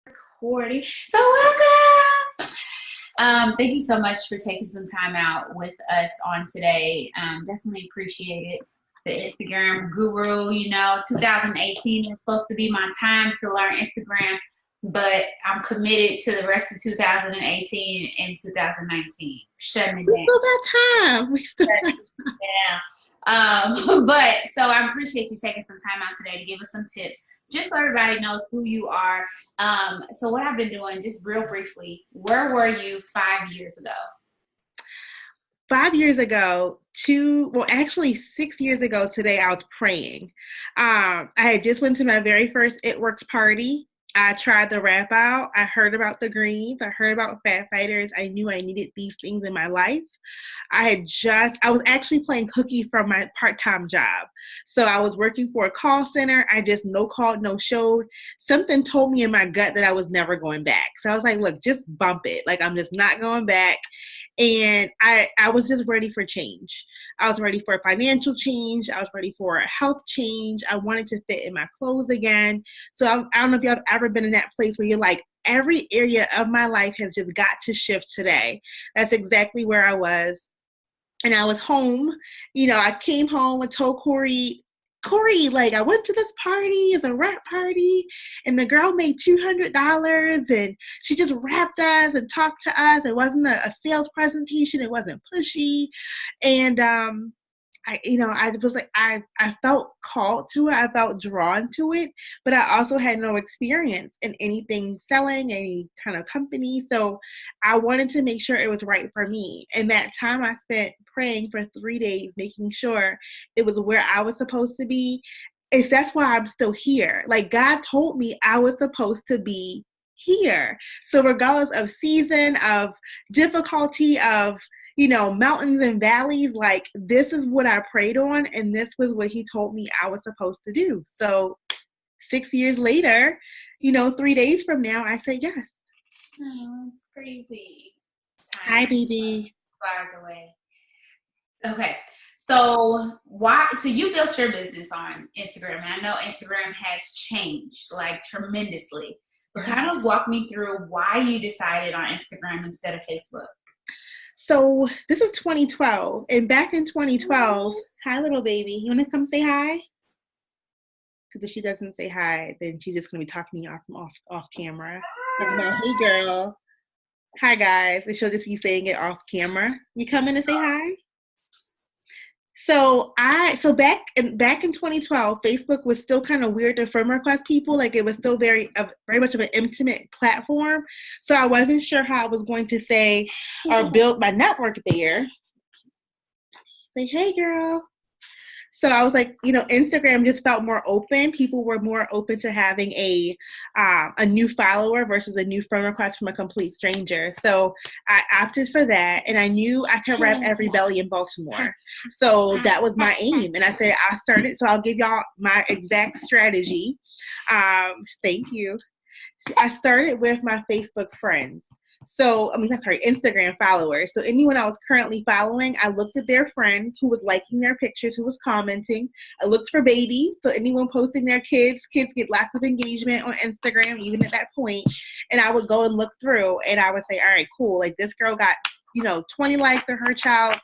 Recording. So welcome. Thank you so much for taking some time out with us on today. Definitely appreciate it. The Instagram guru, 2018 is supposed to be my time to learn Instagram, but I'm committed to the rest of 2018 and 2019. Shutting it We down. still got time. We still got But so I appreciate you taking some time out today to give us some tips, just so everybody knows who you are. So what I've been doing, just real briefly, where were you 5 years ago? 5 years ago, actually 6 years ago today, I was praying. I had just went to my very first It Works party. I tried the rap out. I heard about the greens. I heard about fat fighters. I knew I needed these things in my life. I was actually playing hooky from my part-time job. So I was working for a call center. I just no called, no showed. Something told me in my gut that I was never going back. So I was like, look, just bump it. Like, I'm just not going back. And I was just ready for change. I was ready for a financial change. I was ready for a health change. I wanted to fit in my clothes again. So I don't know if y'all have ever been in that place where you're like, every area of my life has just got to shift today. That's exactly where I was. And I was home. I came home and told Corey, like, I went to this party, it's a rap party, and the girl made $200, and she just rapped us and talked to us. It wasn't a sales presentation. It wasn't pushy. And I was like, I felt called to it. I felt drawn to it, but I also had no experience in anything selling, any kind of company. So I wanted to make sure it was right for me. And that time I spent praying for 3 days, making sure it was where I was supposed to be. That's why I'm still here. Like, God told me I was supposed to be here. So regardless of season, of difficulty, of mountains and valleys, like, this is what I prayed on, and this was what he told me I was supposed to do. So 6 years later, 3 days from now, I said yes. Oh, it's crazy. Hi, baby. Flies away. Okay. So you built your business on Instagram, and I know Instagram has changed like tremendously, but kind of walk me through why you decided on Instagram instead of Facebook. So this is 2012, and back in 2012, hi, little baby. You want to come say hi? Because if she doesn't say hi, then she's just going to be talking to me off camera. About, hey, girl. Hi, guys. And she'll just be saying it off camera. You come in to say hi? So back in 2012, Facebook was still kind of weird to friend request people. Like, it was still very much of an intimate platform. So I wasn't sure how I was going to say or build my network there. Like, hey, girl. So I was like, Instagram just felt more open. People were more open to having a new follower versus a new friend request from a complete stranger. So I opted for that, and I knew I could rep every belly in Baltimore. So that was my aim. And I said, I'll give y'all my exact strategy. Thank you. I started with my Facebook friends. Instagram followers. So anyone I was currently following, I looked at their friends who was liking their pictures, who was commenting. I looked for babies. So anyone posting their kids get lots of engagement on Instagram, even at that point. And I would go and look through, and I would say, all right, cool. Like, this girl got 20 likes on her child,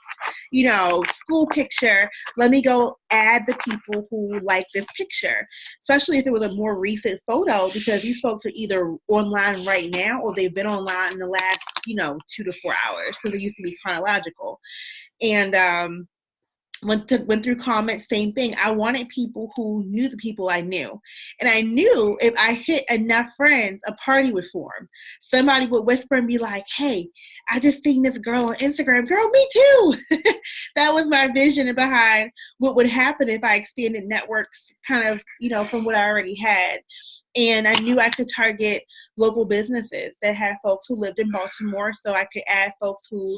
school picture. Let me go add the people who like this picture, especially if it was a more recent photo, because these folks are either online right now or they've been online in the last, 2 to 4 hours, because it used to be chronological. And went through comments, same thing. I wanted people who knew the people I knew. And I knew if I hit enough friends, a party would form. Somebody would whisper and be like, hey, I just seen this girl on Instagram. Girl, me too. That was my vision behind what would happen if I expanded networks kind of, from what I already had. And I knew I could target local businesses that had folks who lived in Baltimore, so I could add folks who,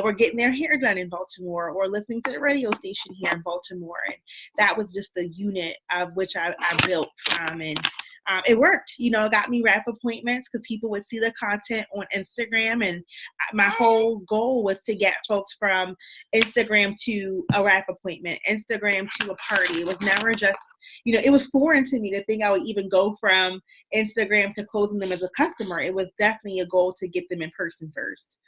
were getting their hair done in Baltimore or listening to the radio station here in Baltimore. And that was just the unit of which I built. And it worked. You know, it got me rap appointments because people would see the content on Instagram, and my whole goal was to get folks from Instagram to a rap appointment, Instagram to a party. It was never just, you know, it was foreign to me to think I would even go from Instagram to closing them as a customer. It was definitely a goal to get them in person first.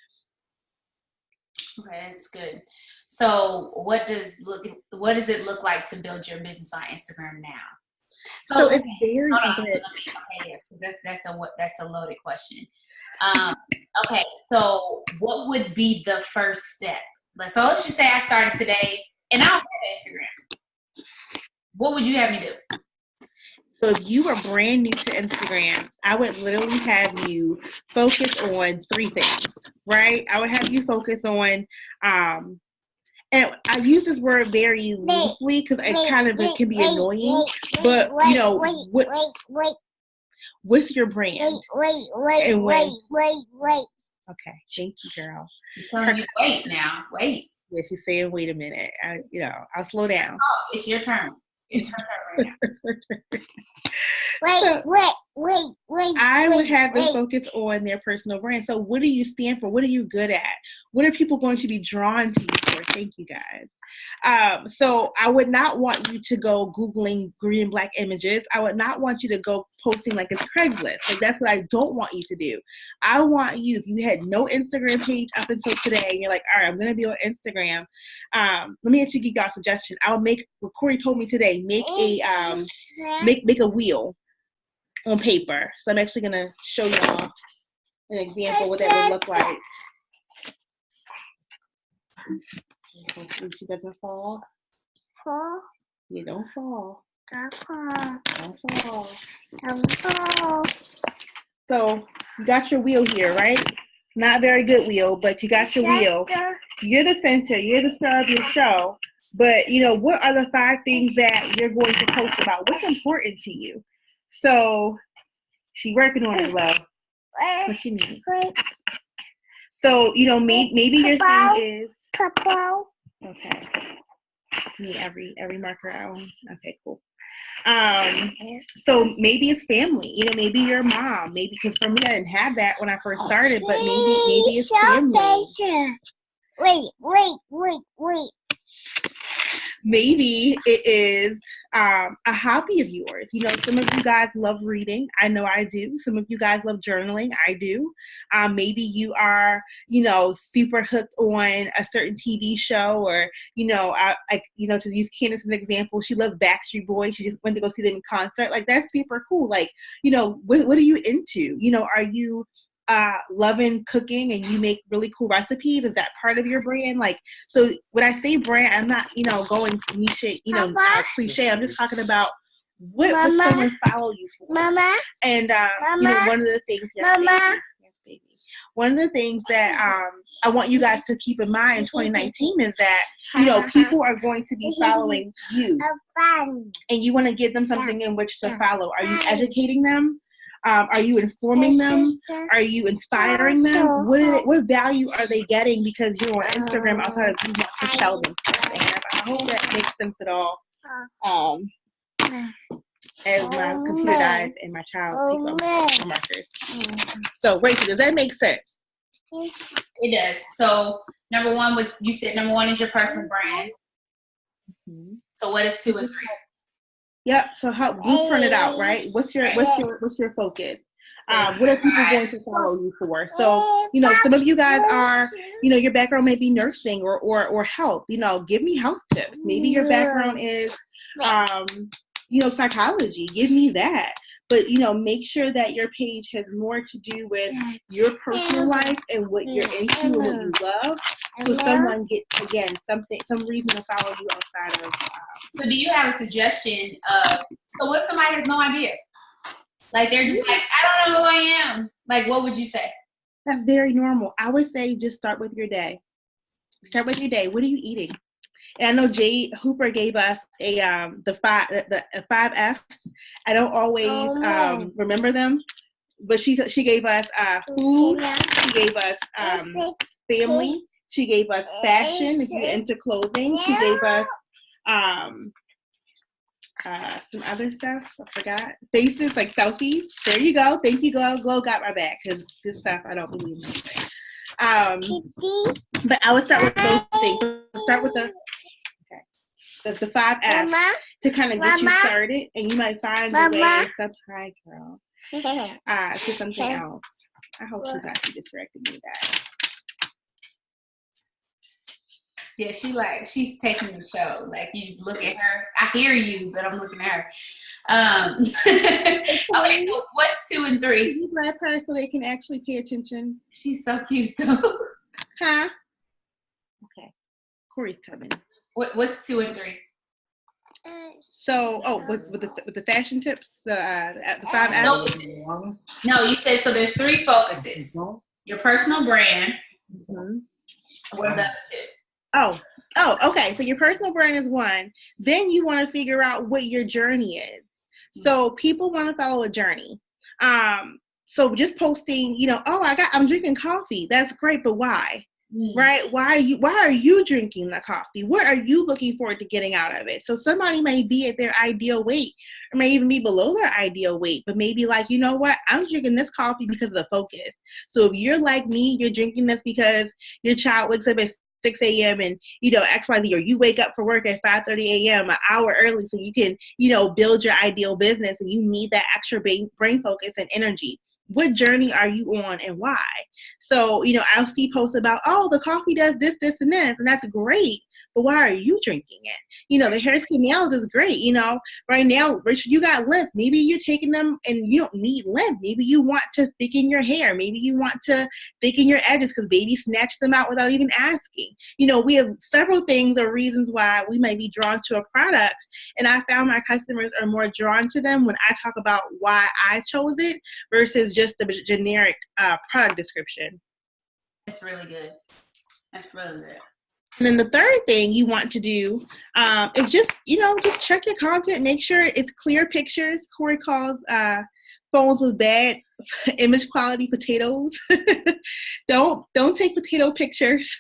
Okay, that's good. So what does it look like to build your business on Instagram now? So it's very good. Okay, that's a loaded question. Okay, so what would be the first step? So let's just say I started today and I'll start Instagram. What would you have me do? So if you are brand new to Instagram, I would literally have you focus on 3 things, right? I would have you focus on, and I use this word very loosely because it can be annoying, but you know, what's your brand? Wait. Okay, thank you, girl. She's telling you wait now, wait. Yeah, she's saying wait a minute. I'll slow down. Oh, it's your turn. It's your turn right now. I would have them focus on their personal brand. So what do you stand for? What are you good at? What are people going to be drawn to you for? Thank you, guys. So I would not want you to go Googling green and black images. I would not want you to go posting like it's Craigslist. Like, that's what I don't want you to do. I want you, if you had no Instagram page up until today, and you're like, all right, I'm going to be on Instagram. Let me actually give y'all a suggestion. I'll make what Corey told me today, make a wheel on paper. So I'm actually going to show y'all an example of what that would look like. Hopefully she doesn't fall. You don't fall. Don't fall. So you got your wheel here, right? Not very good wheel, but you got your wheel. You're the center. You're the star of your show. But, you know, what are the 5 things that you're going to post about? What's important to you? So she's working on it, love. What you need? So, you know, maybe your thing is... Okay. Need every marker out. Okay, cool. So maybe it's family. You know, maybe your mom. Maybe, because for me, I didn't have that when I first started. But maybe it's family. Wait. Maybe it is a hobby of yours. You know, some of you guys love reading. I know I do. Some of you guys love journaling. I do. Maybe you are, you know, super hooked on a certain TV show, or, you know, to use Candace as an example, she loves Backstreet Boys. She just went to go see them in concert. Like, that's super cool. Like, you know, what are you into? You know, are you loving cooking and you make really cool recipes? Is that part of your brand? Like, so when I say brand, I'm not, you know, going niche, you know, cliche. I'm just talking about what would someone follow you for? And you know, one of the things, baby. One of the things that I want you guys to keep in mind in 2019 is that, you know, people are going to be following you, and you want to give them something in which to follow. Are you educating them? Are you informing them? Are you inspiring them? What value are they getting because you're on Instagram outside of you want to sell them something? I hope that makes sense at all. As my computer dies and my child takes off my markers. So, Rachel, does that make sense? It does. So, number one is your personal brand. Mm-hmm. So, what is 2 and 3? Yep. So help blueprint it out, right? What's your focus? What are people going to follow you for? So, you know, some of you guys are, you know, your background may be nursing or health. You know, give me health tips. Maybe your background is, you know, psychology. Give me that. But, you know, make sure that your page has more to do with your personal life and what you're into and what you love. So someone gets, again, some reason to follow you outside of. So do you have a suggestion of, so what if somebody has no idea? Like, they're just like, I don't know who I am. Like, what would you say? That's very normal. I would say just start with your day. Start with your day. What are you eating? And I know Jade Hooper gave us the 5 F's. I don't always remember them, but she gave us food. She gave us family. She gave us fashion, if you're into clothing. She gave us Some other stuff I forgot. Faces, like selfies. There you go. Thank you, Glow. Glow got my back because this stuff I don't believe in. But I would start with those things. Start with the 5 F's to kind of get you started, and you might find the way and stuff. Hi, girl. To something else. I hope she's not too distracted me, guys. Yeah, she's taking the show. Like, you just look at her. I hear you, but I'm looking at her. Okay, so what's 2 and 3? You grab her so they can actually pay attention. She's so cute, though. Huh? Okay. Corey's coming. What's 2 and 3? So, with the fashion tips, the 5 F's. No, you said so. There's 3 focuses. Your personal brand. Mm-hmm. What are the other 2? Oh, okay. So your personal brand is 1. Then you want to figure out what your journey is. So people want to follow a journey. So just posting, I'm drinking coffee. That's great, but why? Right? Why are you drinking the coffee? What are you looking forward to getting out of it? So somebody may be at their ideal weight, or may even be below their ideal weight, but maybe like, you know what? I'm drinking this coffee because of the focus. So if you're like me, you're drinking this because your child wakes up at 6 a.m. and, XYZ, or you wake up for work at 5:30 a.m., an hour early so you can, build your ideal business, and you need that extra brain focus and energy. What journey are you on and why? So, I'll see posts about, the coffee does this, this, and this, and that's great. But why are you drinking it? The hair, skin, nails is great. Right now, Richard, you got length. Maybe you're taking them and you don't need length. Maybe you want to thicken your hair. Maybe you want to thicken your edges because baby snatched them out without even asking. We have several things or reasons why we might be drawn to a product. And I found my customers are more drawn to them when I talk about why I chose it versus just the generic product description. That's really good. That's really good. And then the third thing you want to do is just check your content. Make sure it's clear pictures. Corey calls phones with bad image quality potatoes. Don't take potato pictures.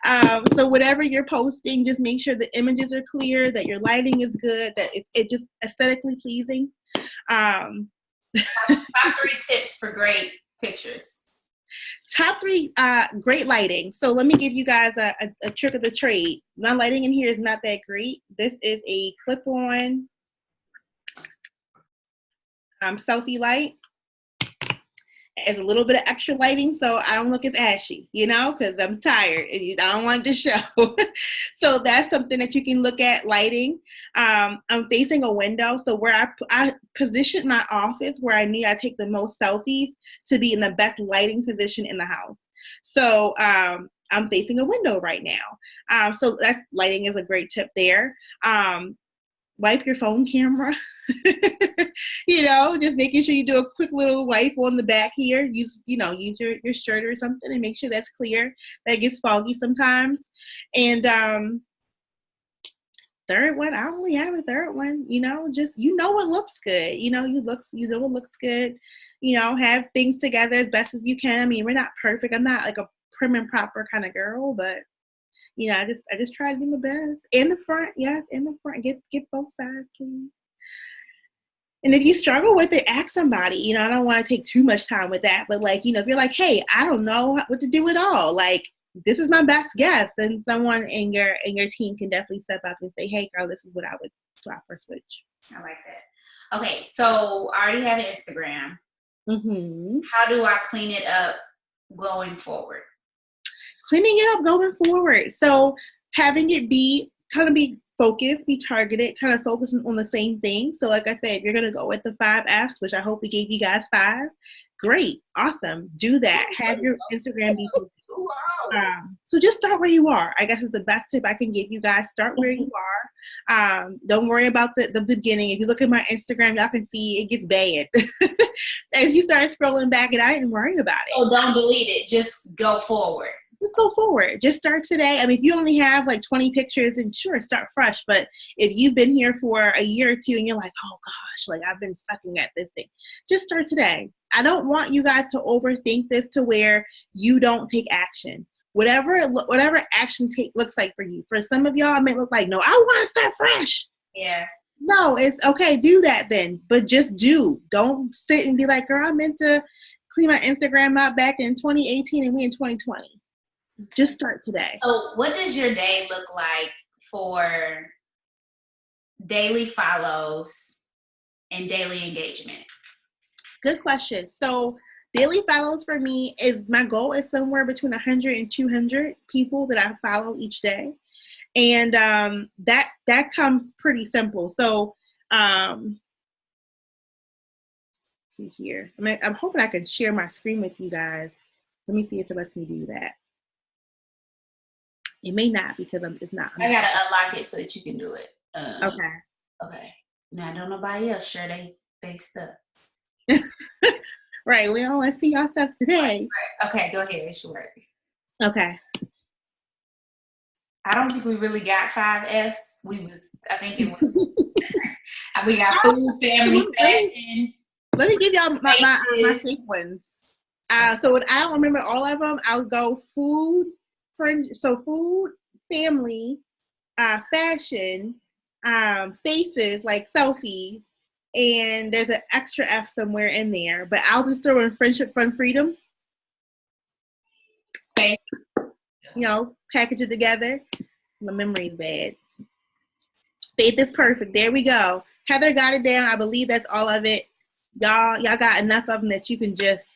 So whatever you're posting, just make sure the images are clear, that your lighting is good, that it's just aesthetically pleasing. Top 3 tips for great pictures. Top 3, great lighting. So let me give you guys a trick of the trade. My lighting in here is not that great. This is a clip-on selfie light. It has a little bit of extra lighting so I don't look as ashy, because I'm tired. I don't want to show. So that's something that you can look at, lighting. I'm facing a window, so where I position my office where I take the most selfies to be in the best lighting position in the house. So I'm facing a window right now. So that's lighting is a great tip there. Wipe your phone camera. Just making sure you do a quick little wipe on the back here. Use your shirt or something and make sure that's clear. That gets foggy sometimes. And third one, I only have a third one. Just what looks good. What looks good. Have things together as best as you can. I mean, we're not perfect. I'm not like a prim and proper kind of girl, but I just try to do my best. In the front, yes, in the front. Get both sides, please. And if you struggle with it, ask somebody. I don't want to take too much time with that, but if you're like, hey, I don't know what to do at all. This is my best guess, then someone in your team can definitely step up and say, hey, girl, this is what I would swap or switch. I like that. Okay, so I already have Instagram. Mm-hmm. How do I clean it up going forward? Cleaning it up going forward. So having it be focused, be targeted, kind of focusing on the same thing. So like I said, if you're going to go with the 5 F's, which I hope we gave you guys 5, great, awesome. Do that. Have your Instagram be focused. So just start where you are. I guess is the best tip I can give you guys. Start where you are. Don't worry about the beginning. If you look at my Instagram, y'all can see it gets bad. As you start scrolling back, and I didn't worry about it. Oh, don't delete it. Just go forward. Just go forward. Just start today. I mean, if you only have 20 pictures, then sure, start fresh. But if you've been here for a year or 2 and you're like, oh gosh, I've been sucking at this thing, just start today. I don't want you guys to overthink this to where you don't take action. Whatever action looks like for you. For some of y'all, it may look like, no, I want to start fresh. Yeah. No, it's okay. Do that then, but just do. Don't sit and be like, "Girl, I meant to clean my Instagram out back in 2018, and we in 2020." Just start today. So, what does your day look like for daily follows and daily engagement? Good question. So, daily follows for me is my goal is somewhere between 100 and 200 people that I follow each day. And that comes pretty simple. So, see here. I'm hoping I can share my screen with you guys. Let me see if it lets me do that. It may not because it's not. I gotta unlock it so that you can do it. Okay. Okay. Now, don't nobody else share they stuff. Right. We don't want to see y'all stuff today. Right. Okay, go ahead. It's your work. Okay. I don't think we really got 5 Fs. I think it was, we got food, family, fashion. Let me give y'all my sequence. So I don't remember all of them. I'll go food, food, family, fashion, faces, like selfies, and there's an extra F somewhere in there. But I'll just throw in friendship, fun, freedom. Okay. You know, package it together. My memory's bad. Faith is perfect. There we go. Heather got it down. I believe that's all of it. Y'all got enough of them that you can just,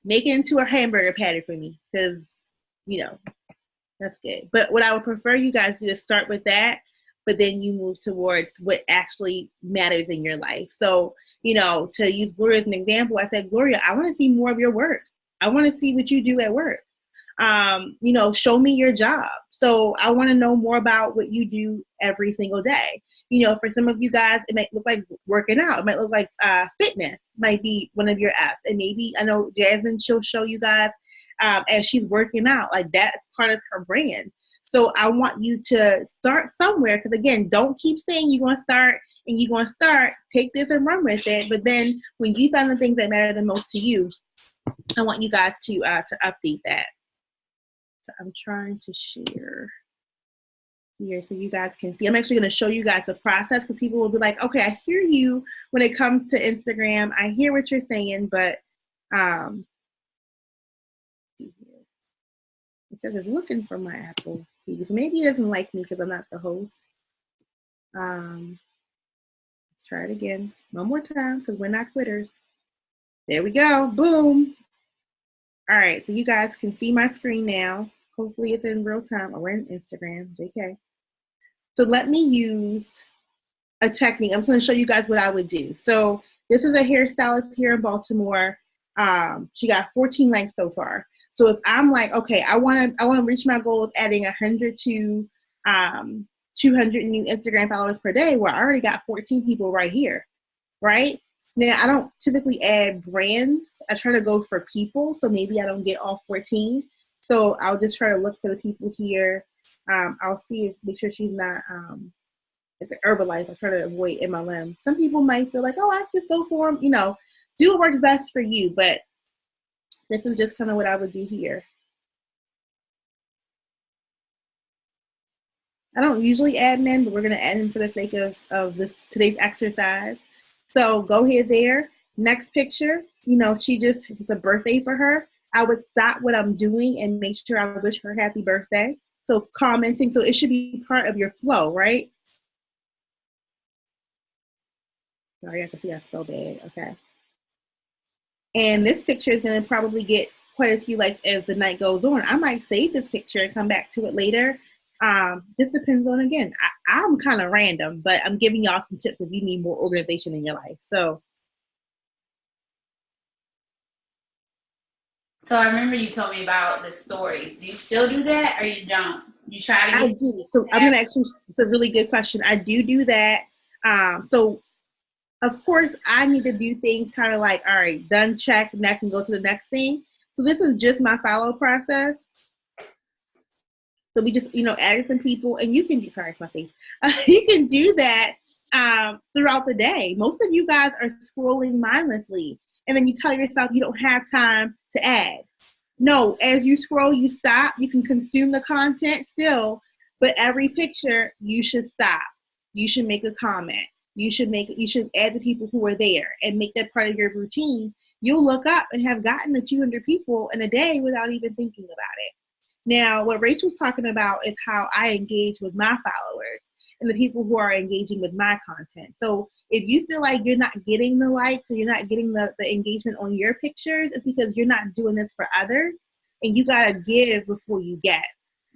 make it into a hamburger patty for me. Because, that's good. But what I would prefer you guys do is start with that, but then you move towards what actually matters in your life. So, to use Gloria as an example, I said, Gloria, I want to see more of your work. I want to see what you do at work. Show me your job. So I want to know more about what you do every single day. For some of you guys, it might look like working out. It might look like fitness might be one of your F's. And maybe, I know Jasmine, she'll show you guys as she's working out, like that's part of her brand. So I want you to start somewhere. Because again, don't keep saying you're going to start and you're going to start. Take this and run with it. But then when you find the things that matter the most to you, I want you guys to update that. So I'm trying to share here so you guys can see. I'm actually going to show you guys the process because people will be like, okay, I hear you when it comes to Instagram. I hear what you're saying, but it says it's looking for my Apple TV. So maybe it doesn't like me because I'm not the host. Let's try it again. One more time because we're not quitters. There we go. Boom. All right. So you guys can see my screen now. Hopefully it's in real time. Oh, we're in Instagram. JK. So let me use a technique. I'm just going to show you guys what I would do. So this is a hairstylist here in Baltimore. She got 14 likes so far. So if I'm like, okay, I want to reach my goal of adding 100 to 200 new Instagram followers per day, where I already got 14 people right here, right? Now, I don't typically add brands. I try to go for people, so maybe I don't get all 14. So I'll just try to look for the people here. I'll see make sure she's not like an Herbalife. I try to avoid MLM. Some people might feel like, oh, I just go for them. Do what works best for you. But this is just kind of what I would do here. I don't usually add men, but we're going to add him for the sake of today's exercise. So go ahead there. Next picture, it's a birthday for her. I would stop what I'm doing and make sure I wish her happy birthday. So commenting, so it should be part of your flow, right? Sorry, I can see I so bad. Okay. And this picture is going to probably get quite a few likes as the night goes on. I might save this picture and come back to it later. Just depends on, again, I'm kind of random, but I'm giving y'all some tips if you need more organization in your life. So I remember you told me about the stories. Do you still do that or you don't? You try to get I do. So I'm going to actually, it's a really good question. I do that. So of course I need to do things kind of like, all right, done, check, and I can go to the next thing. So this is just my follow process. So we just, added some people, and you can do, sorry, it's my face. You can do that throughout the day. Most of you guys are scrolling mindlessly, and then you tell yourself you don't have time to add. No, as you scroll, you stop. You can consume the content still, but every picture, you should stop. you should make a comment. You should add the people who are there and make that part of your routine. You'll look up and have gotten to 200 people in a day without even thinking about it. Now, what Rachel's talking about is how I engage with my followers and the people who are engaging with my content. So if you feel like you're not getting the likes or you're not getting the engagement on your pictures, it's because you're not doing this for others, and you got to give before you get.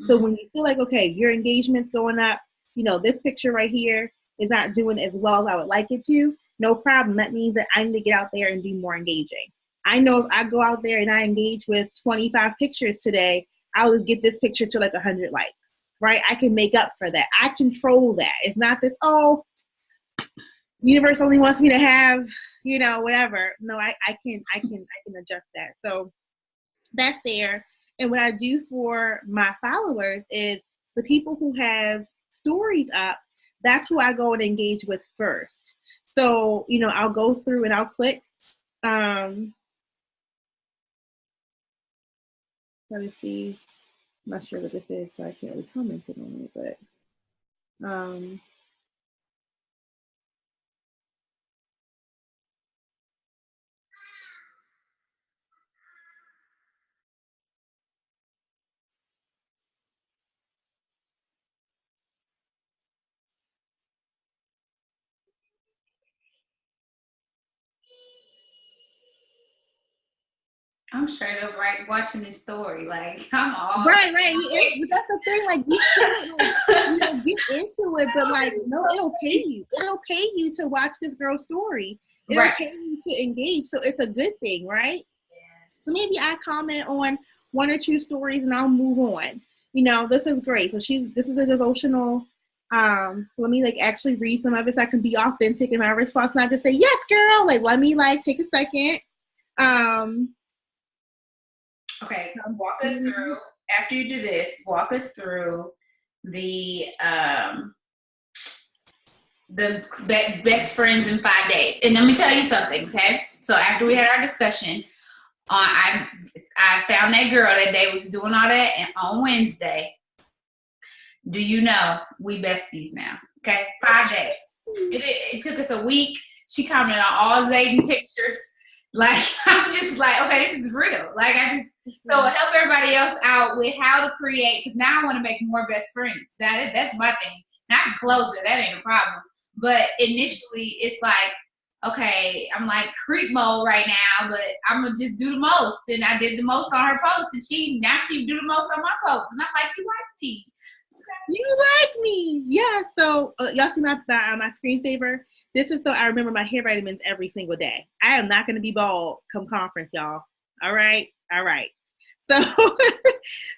So when you feel like, okay, your engagement's going up, this picture right here is not doing as well as I would like it to, no problem. That means that I need to get out there and be more engaging. I know if I go out there and I engage with 25 pictures today, I will get this picture to like 100 likes, right? I can make up for that. I control that. It's not this, universe only wants me to have, whatever. No, I can adjust that. So that's there. And what I do for my followers is the people who have stories up, that's who I go and engage with first. So, I'll go through and I'll click. Let me see. I'm not sure what this is, so I can't really comment on it, but I'm straight up watching this story. Like, I'm all right. But that's the thing. Like, you should get into it, but like, no, it'll pay you. It'll pay you to watch this girl's story. It'll pay you to engage. So it's a good thing, right? Yes. So maybe I comment on 1 or 2 stories and I'll move on. This is great. So this is a devotional. Let me actually read some of it so I can be authentic in my response, not just say, yes, girl. Like, let me take a second. Okay, walk us through, after you do this, walk us through the best friends in 5 days. And let me tell you something, okay? So after we had our discussion, I found that girl that day. We was doing all that, and on Wednesday, do you know we besties now? Okay, 5 days. It took us a week. She commented on all Zayden pictures. Like, I'm just like, okay, this is real. Like, so help everybody else out with how to create, because now I want to make more best friends. That's my thing. Not closer, that ain't a problem. But initially, it's like, okay, I'm like creep mode right now, but I'm going to just do the most. And I did the most on her post, and now she do the most on my post. And I'm like, you like me. Okay. You like me. Yeah, so y'all see my screensaver? This is so I remember my hair vitamins every single day. I am not going to be bald come conference, y'all. All right. So,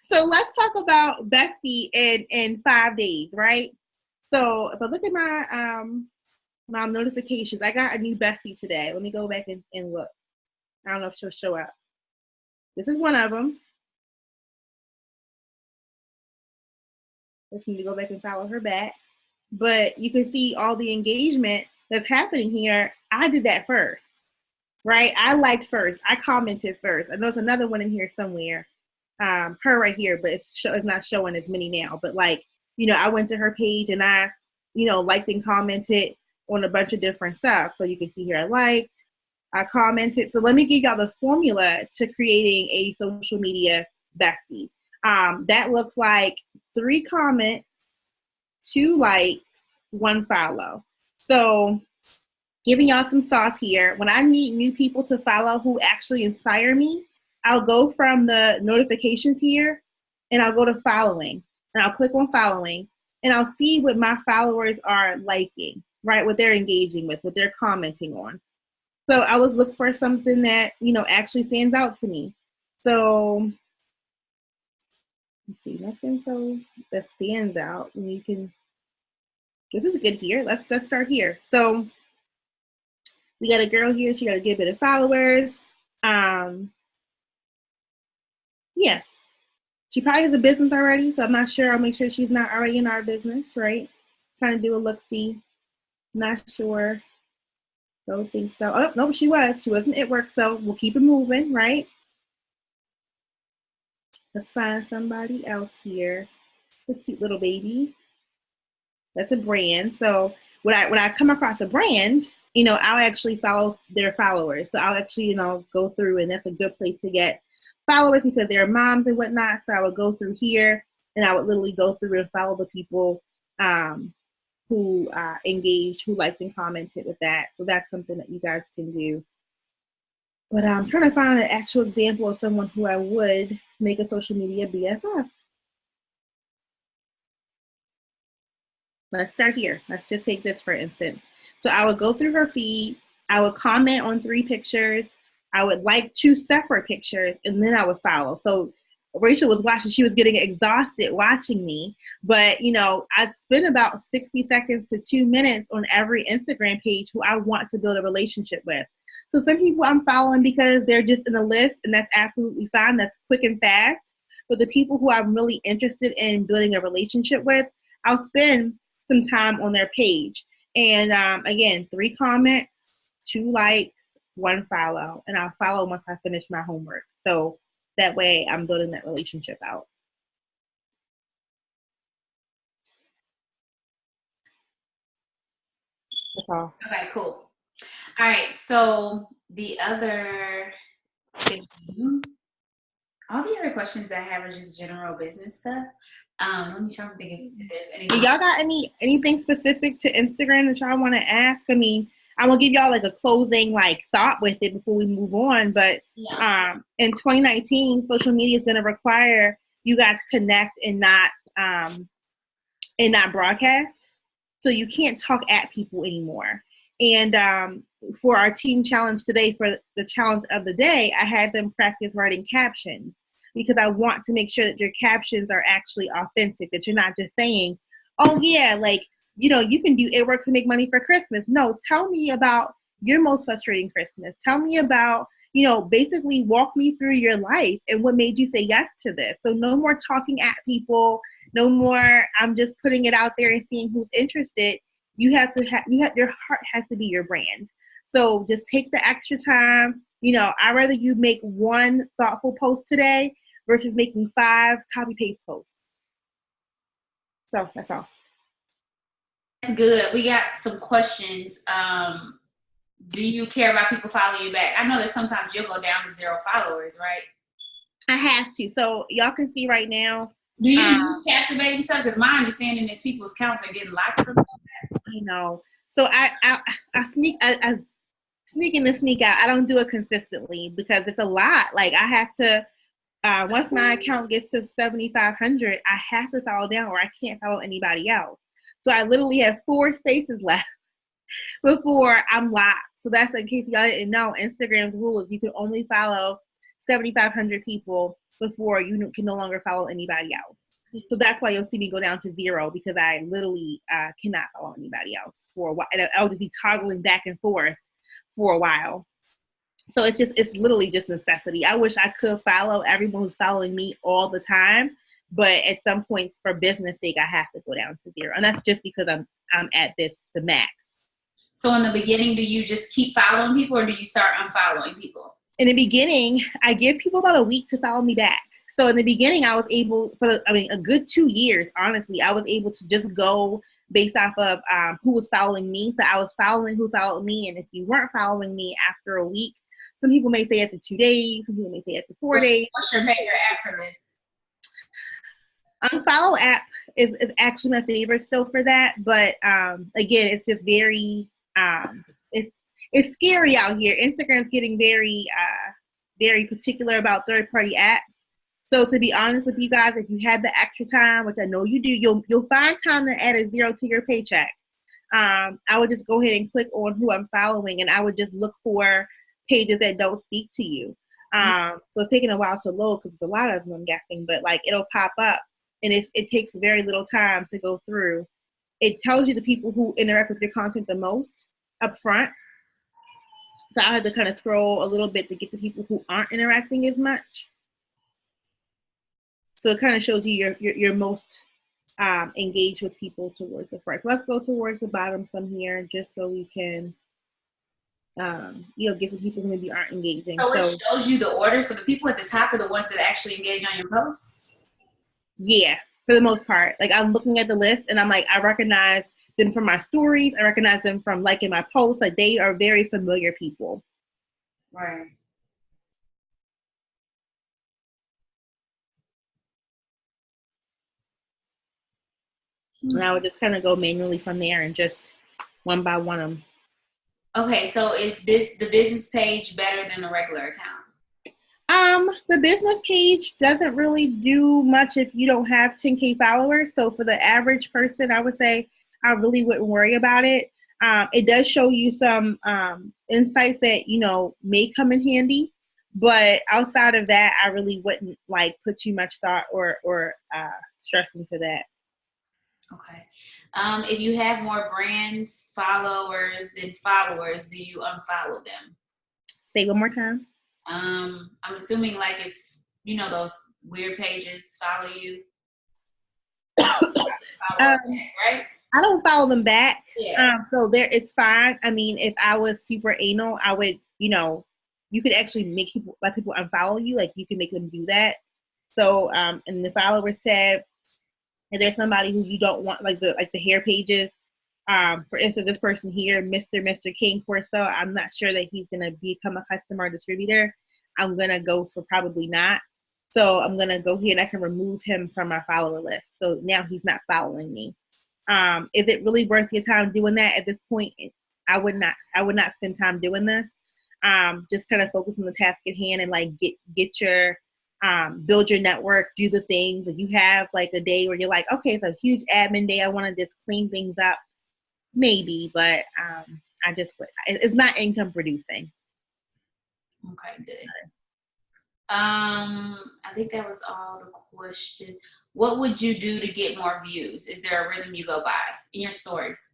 so let's talk about Becky in 5 days, right? So if I look at my notifications, I got a new bestie today. Let me go back and look. I don't know if she'll show up. This is one of them. Let's need to go back and follow her back. But you can see all the engagement that's happening here. I did that first, right? I liked first. I commented first. I know there's another one in here somewhere. Her right here, but it's not showing as many now. But I went to her page and I, liked and commented on a bunch of different stuff. So you can see here I commented. So let me give y'all the formula to creating a social media bestie. That looks like 3 comments, 2 likes, 1 follow. So giving y'all some sauce here. When I need new people to follow who actually inspire me, I'll go from the notifications here and I'll go to following and I'll click on following and I'll see what my followers are liking, right? What they're engaging with, what they're commenting on. So I was looking for something that, actually stands out to me. So let's see, nothing so that stands out. And this is good here. Let's start here. So we got a girl here. She got a good bit of followers. Yeah. She probably has a business already, so I'm not sure. I'll make sure she's not already in our business, right? Trying to do a look-see. Not sure. Don't think so. Oh, no, she was. She wasn't at work, so we'll keep it moving, right? Let's find somebody else here. A cute little baby. That's a brand. So when I come across a brand, I'll actually follow their followers. So I'll actually, go through, and that's a good place to get followers because they're moms and whatnot. So I would go through here and I would literally go through and follow the people who engaged, who liked and commented with that. So that's something that you guys can do. But I'm trying to find an actual example of someone who I would make a social media BFF. Let's start here. Let's just take this for instance. So I would go through her feed. I would comment on 3 pictures. I would like 2 separate pictures, and then I would follow. So Rachel was watching. She was getting exhausted watching me. But, I'd spend about 60 seconds to 2 minutes on every Instagram page who I want to build a relationship with. So some people I'm following because they're just in a list, and that's absolutely fine. That's quick and fast. But the people who I'm really interested in building a relationship with, I'll spend some time on their page. And again, 3 comments, 2 likes, 1 follow. And I'll follow once I finish my homework. So that way I'm building that relationship out. That's all. Okay, cool. All right, so the other thing, all the other questions that I have are just general business stuff. Let me try to think if there's anything. Y'all got anything specific to Instagram that y'all want to ask? I mean, I'm gonna give y'all like a closing thought with it before we move on. But in 2019, social media is gonna require you guys connect and not broadcast. So you can't talk at people anymore. And for our team challenge today, for the challenge of the day, I had them practice writing captions because I want to make sure that your captions are actually authentic, that you're not just saying, oh yeah, you can do it works to make money for Christmas. No, tell me about your most frustrating Christmas. Tell me about, basically walk me through your life and what made you say yes to this. So no more talking at people. No more, I'm just putting it out there and seeing who's interested. You have to your heart has to be your brand. So just take the extra time. I'd rather you make 1 thoughtful post today versus making 5 copy paste posts. So that's all. That's good. We got some questions. Do you care about people following you back? I know that sometimes you'll go down to 0 followers, right? I have to. So y'all can see right now. Do you use Captivate and stuff? Because my understanding is people's accounts are getting locked from that. So I sneak in and sneak out. I don't do it consistently because it's a lot. I have to once my account gets to 7,500, I have to follow down or I can't follow anybody else. So I literally have 4 spaces left before I'm locked. So that's in case y'all didn't know, Instagram's rule is you can only follow 7,500 people before you can no longer follow anybody else. So that's why you'll see me go down to 0 because I literally cannot follow anybody else for a while. And I'll just be toggling back and forth for a while. So it's literally just necessity. I wish I could follow everyone who's following me all the time, but at some points for business sake, I have to go down to 0. And that's just because I'm at the max. So in the beginning, do you just keep following people or do you start unfollowing people? In the beginning, I give people about a week to follow me back. So in the beginning, I was able, a good 2 years, honestly, I was able to just go based off of who was following me. So I was following who followed me. And if you weren't following me after a week, some people may say after 2 days, some people may say after 4 days. What's your favorite app for this? Unfollow app is actually my favorite still for that. But again, it's just very, it's scary out here. Instagram's getting very, very particular about third-party apps. So to be honest with you guys, if you have the extra time, which I know you do, you'll find time to add a 0 to your paycheck. I would just go ahead and click on who I'm following, and I would just look for pages that don't speak to you. So it's taking a while to load because there's a lot of them, I'm guessing, but it'll pop up, and it takes very little time to go through. It tells you the people who interact with your content the most up front. So I had to kind of scroll a little bit to get to people who aren't interacting as much. So it kind of shows you your most engaged with people towards the front. So let's go towards the bottom from here just so we can, get some people who maybe aren't engaging. So it shows you the order. So the people at the top are the ones that actually engage on your posts? Yeah. for the most part. Like I'm looking at the list and I'm like, I recognize them from my stories. I recognize them from liking my posts. Like they are very familiar people. Right. And I would just kind of go manually from there and just one by one them. Okay, so is this the business page better than the regular account? The business page doesn't really do much if you don't have 10K followers. So for the average person, I would say I really wouldn't worry about it. It does show you some insights that, you know, may come in handy. But outside of that, I really wouldn't like put too much thought or stress into that. Okay. If you have more brands, followers than followers, do you unfollow them? Say one more time. I'm assuming like if you know those weird pages follow you, follow right? I don't follow them back. Yeah. So there, it's fine. I mean, if I was super anal, I would, you know, you could actually make people let people unfollow you. Like you can make them do that. So in the followers tab, if there's somebody who you don't want, like the hair pages, for instance, this person here, Mr. King Corso, I'm not sure that he's gonna become a customer or distributor. I'm gonna go for probably not. So I'm gonna go here and I can remove him from my follower list. So now he's not following me. Is it really worth your time doing that at this point? I would not spend time doing this. Just kind of focus on the task at hand and like get your build your network, do the things that you have like a day where you're like, okay, it's a huge admin day. I want to just clean things up, maybe, but it's not income producing. Okay, good. I think that was all the questions. What would you do to get more views? Is there a rhythm you go by in your stories?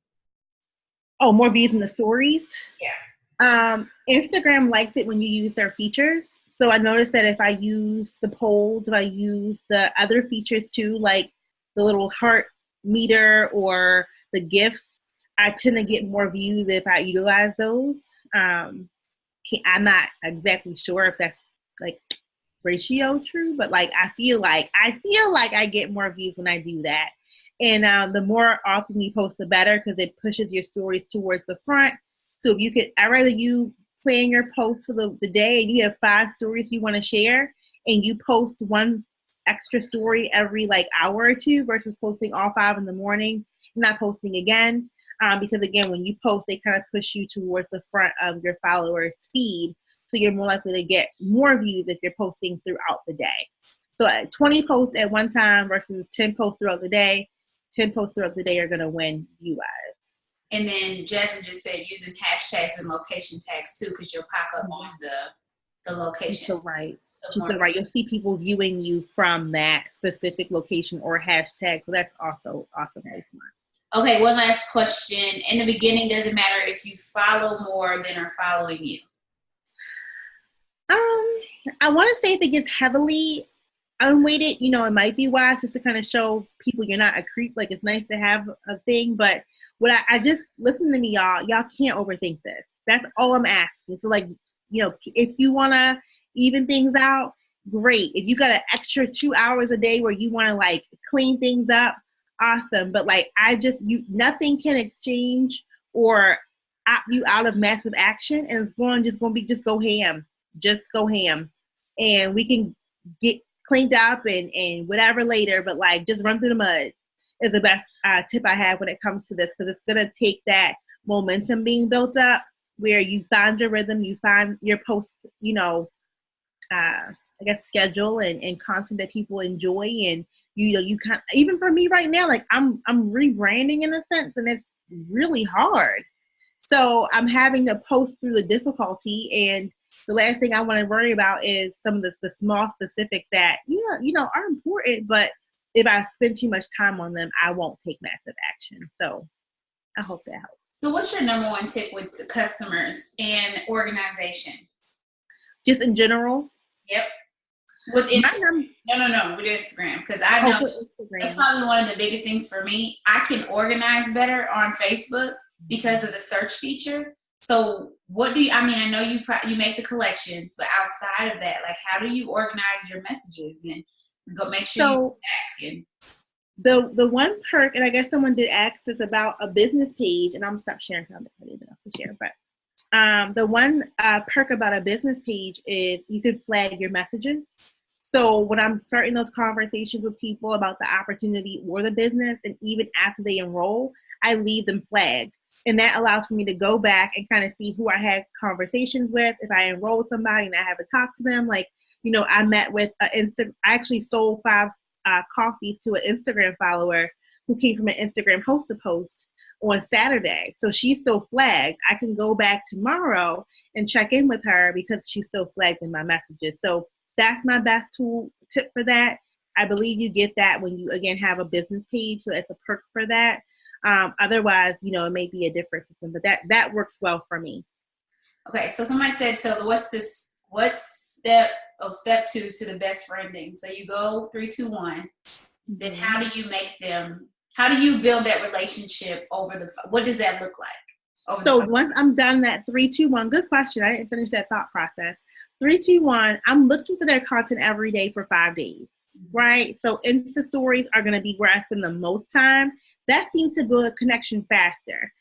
Oh, more views in the stories? Yeah. Instagram likes it when you use their features. So I noticed that if I use the polls, if I use the other features too, like the little heart meter or the gifts, I tend to get more views if I utilize those. I'm not exactly sure if that's like ratio true, but like I feel like I get more views when I do that. And the more often you post, the better because it pushes your stories towards the front. So if you could, I'd rather you plan your post for the day and you have 5 stories you want to share and you post one extra story every like hour or two versus posting all 5 in the morning, not posting again. Because again, when you post, they kind of push you towards the front of your followers' feed. So you're more likely to get more views if you're posting throughout the day. So 20 posts at one time versus 10 posts throughout the day, 10 posts throughout the day are going to win you guys. And then Jasmine just said using hashtags and location tags too, because you'll pop up on the location. So right. She's so right. You'll see people viewing you from that specific location or hashtag. So that's also really smart. Okay, one last question. In the beginning, does it matter if you follow more than are following you? I want to say if it gets heavily unweighted, you know, it might be wise just to kind of show people you're not a creep. Like it's nice to have a thing, but what I just listen to me, y'all can't overthink this. That's all I'm asking. So like, you know, if you want to even things out, great. If you got an extra 2 hours a day where you want to like clean things up, awesome. But like, nothing can exchange or opt you out of massive action, and it's just going to be just go ham. Just go ham. And we can get cleaned up and whatever later, but like just run through the mud is the best tip I have when it comes to this, because it's going to take that momentum being built up where you find your rhythm, you find your post, you know, I guess schedule and content that people enjoy. And you kind, even for me right now, like I'm rebranding in a sense, and it's really hard. So I'm having to post through the difficulty, and the last thing I want to worry about is some of the small specifics that you know are important, but if I spend too much time on them, I won't take massive action. So I hope that helps. So what's your number one tip with the customers and organization? Just in general? Yep. With Instagram. No, with Instagram. Because I know that's probably one of the biggest things for me. I can organize better on Facebook because of the search feature. So what do you, I mean, I know you make the collections, but outside of that, like how do you organize your messages and go make sure you go back and The one perk, and I guess someone did ask us about a business page, and I'm stop sharing because I don't have anything else to share. But the one perk about a business page is you can flag your messages. So when I'm starting those conversations with people about the opportunity or the business, and even after they enroll, I leave them flagged. And that allows for me to go back and kind of see who I had conversations with. If I enroll somebody and I haven't talked to them, like, you know, I met with I actually sold 5 coffees to an Instagram follower who came from an Instagram host to post on Saturday. So she's still flagged. I can go back tomorrow and check in with her because she's still flagged in my messages. So that's my best tool tip for that. I believe you get that when you, again, have a business page. So it's a perk for that. Otherwise, you know, it may be a different system, but that works well for me. Okay. So somebody said, so what's step 2 to the best friending? So you go 3, 2, 1. Then how do you build that relationship what does that look like? So once I'm done that 3, 2, 1, good question. I didn't finish that thought process. 3, 2, 1, I'm looking for their content every day for 5 days, right? So Insta stories are going to be where I spend the most time. That seems to build a connection faster.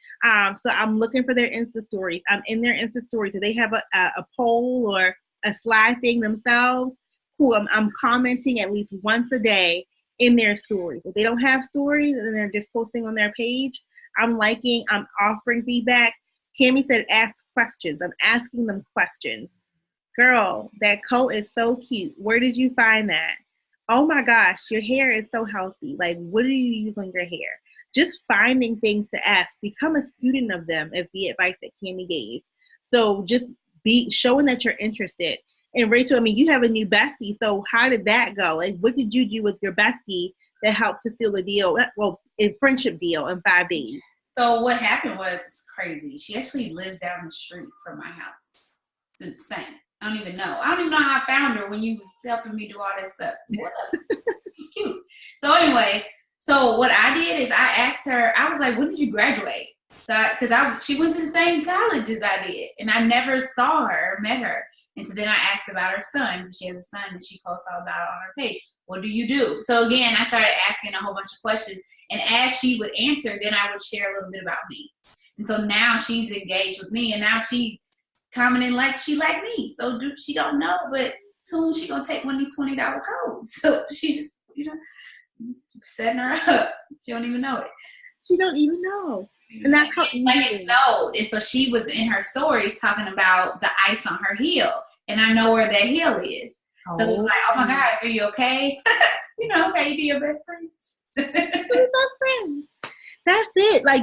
So I'm looking for their Insta stories. I'm in their Insta stories. So they have a poll or a slide thing themselves. Cool. I'm commenting at least once a day in their stories. If they don't have stories and they're just posting on their page, I'm offering feedback. Cammie said ask questions. I'm asking them questions. Girl, that coat is so cute. Where did you find that? Oh my gosh, your hair is so healthy. Like, what do you use on your hair? Just finding things to ask. Become a student of them is the advice that Cammie gave. So just be showing that you're interested. And Rachel, I mean, you have a new bestie. So how did that go? Like, what did you do with your bestie that helped to seal a deal? Well, a friendship deal in 5 days. So what happened was, it's crazy. She actually lives down the street from my house. It's insane. I don't even know how I found her when you was helping me do all that stuff. It's cute. So anyways, so what I did is I asked her, I was like, when did you graduate? So, she went to the same college as I did, and I never saw her, met her. And so then I asked about her son. She has a son that she posts all about on her page. What do you do? So again, I started asking a whole bunch of questions, and as she would answer, then I would share a little bit about me. And so now she's engaged with me, and now she commenting like she like me. So she don't know, but soon she gonna take one of these $20 codes. So she just, setting her up. She don't even know it. She don't even know. And that's how easy it snowed. And so she was in her stories talking about the ice on her heel. And I know where that heel is. So it was like, oh my God, are you okay? Okay, be your best friends. Best friends. That's it. Like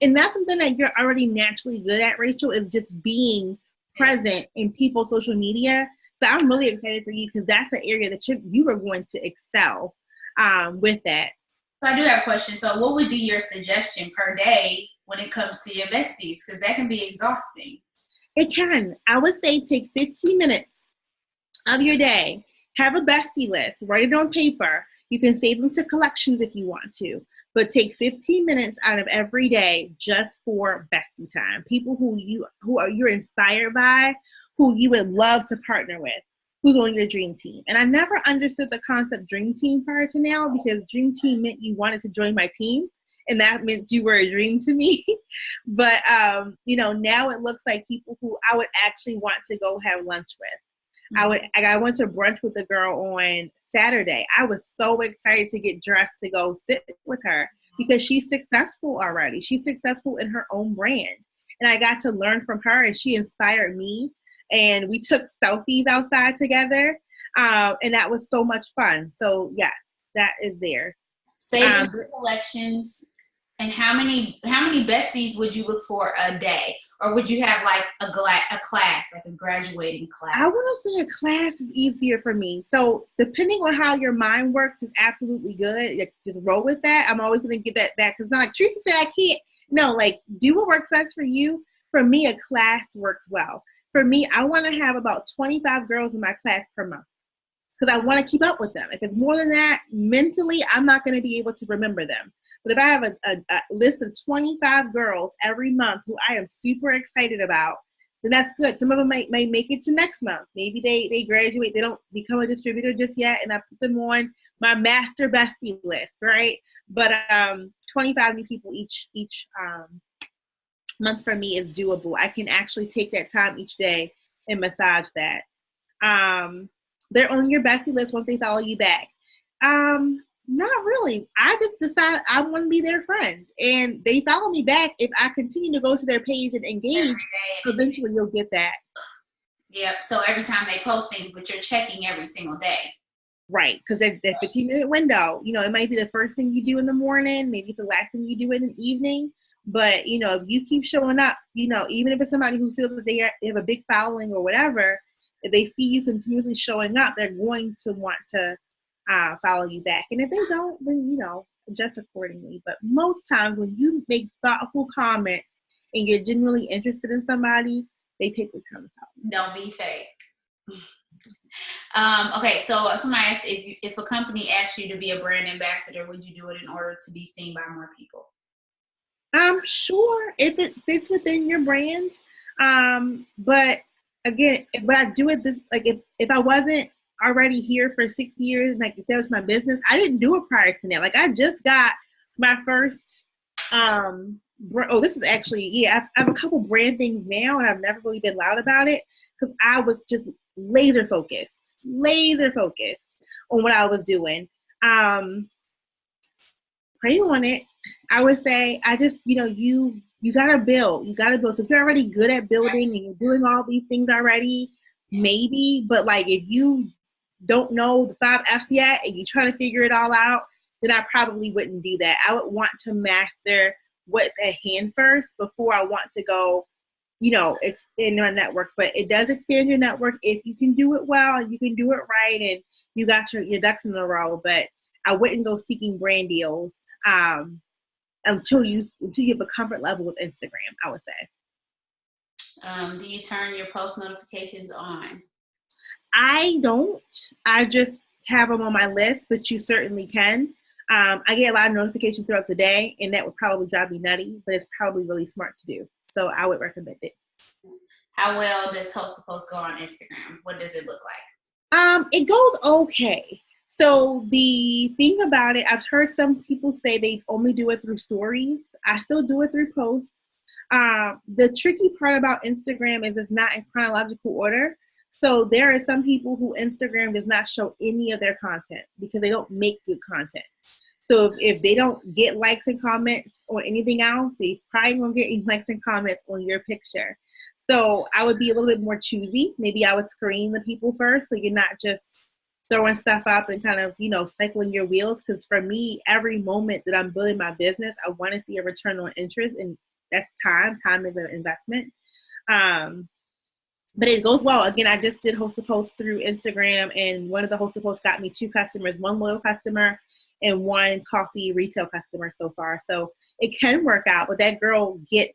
and that's something that you're already naturally good at, Rachel, is just being present in people's social media. So I'm really excited for you because that's an area that you are going to excel with that. So I do have a question. So what would be your suggestion per day when it comes to your besties? Because that can be exhausting. It can. I would say take 15 minutes of your day. Have a bestie list. Write it on paper. You can save them to collections if you want to. But take 15 minutes out of every day just for bestie time. People who you're inspired by, who you would love to partner with. Who's on your dream team. And I never understood the concept dream team prior to now, because dream team meant you wanted to join my team, and that meant you were a dream to me. But now it looks like people who I would actually want to go have lunch with. Mm-hmm. I went to brunch with a girl on Saturday. I was so excited to get dressed to go sit with her because she's successful already. She's successful in her own brand. And I got to learn from her, and she inspired me. And we took selfies outside together, and that was so much fun. So yes, that is there. Save collections. And how many besties would you look for a day, or would you have like a class, like a graduating class? I want to say a class is easier for me. So depending on how your mind works is absolutely good. Like, just roll with that. I'm always going to give that back because not like Teresa said I can't. No, like do what works best for you. For me, a class works well. For me, I want to have about 25 girls in my class per month because I want to keep up with them. If it's more than that, mentally, I'm not going to be able to remember them. But if I have a list of 25 girls every month who I am super excited about, then that's good. Some of them might make it to next month. Maybe they graduate, they don't become a distributor just yet, and I put them on my master bestie list, right? But 25 new people each month for me is doable. I can actually take that time each day and massage that. They're on your bestie list once they follow you back. Not really. I just decided I want to be their friend, and they follow me back. If I continue to go to their page and engage, eventually you'll get that. Yep. So every time they post things, but you're checking every single day. Right, because that 15-minute window, it might be the first thing you do in the morning, maybe it's the last thing you do in the evening, but, if you keep showing up, even if it's somebody who feels that they have a big following or whatever, if they see you continuously showing up, they're going to want to follow you back. And if they don't, then, adjust accordingly. But most times when you make thoughtful comments and you're genuinely interested in somebody, they take the time to follow. Don't be fake. Okay, so somebody asked if a company asked you to be a brand ambassador, would you do it in order to be seen by more people? Sure, if it fits within your brand. But again, if I do it if I wasn't already here for 6 years, like you said, was my business, I didn't do it prior to that. Like I just got my first this is actually I have a couple brand things now, and I've never really been loud about it because I was just laser focused on what I was doing. Pray on it. I would say I just, you gotta build. So if you're already good at building and you're doing all these things already, maybe, but like if you don't know the 5 F's yet and you're trying to figure it all out, then I probably wouldn't do that. I would want to master what's at hand first before I want to go, expand your network. But it does expand your network if you can do it well and you can do it right and you got your ducks in a row. But I wouldn't go seeking brand deals until you have a comfort level with Instagram, I would say. Do you turn your post notifications on? I don't. I just have them on my list, but you certainly can. I get a lot of notifications throughout the day, and that would probably drive me nutty, but it's probably really smart to do. So I would recommend it. How well does Host the Post go on Instagram? What does it look like? It goes okay. So the thing about it, I've heard some people say they only do it through stories. I still do it through posts. The tricky part about Instagram is it's not in chronological order. So there are some people who Instagram does not show any of their content because they don't make good content. So if they don't get likes and comments or anything else, they probably won't get any likes and comments on your picture. So I would be a little bit more choosy. Maybe I would screen the people first so you're not just throwing stuff up and kind of, cycling your wheels. Because for me, every moment that I'm building my business, I want to see a return on interest, and that's time. Time is an investment. But it goes well. Again, I just did Host a Post through Instagram, and one of the Host a Posts got me 2 customers, 1 loyal customer and 1 coffee retail customer so far. So it can work out, but that girl gets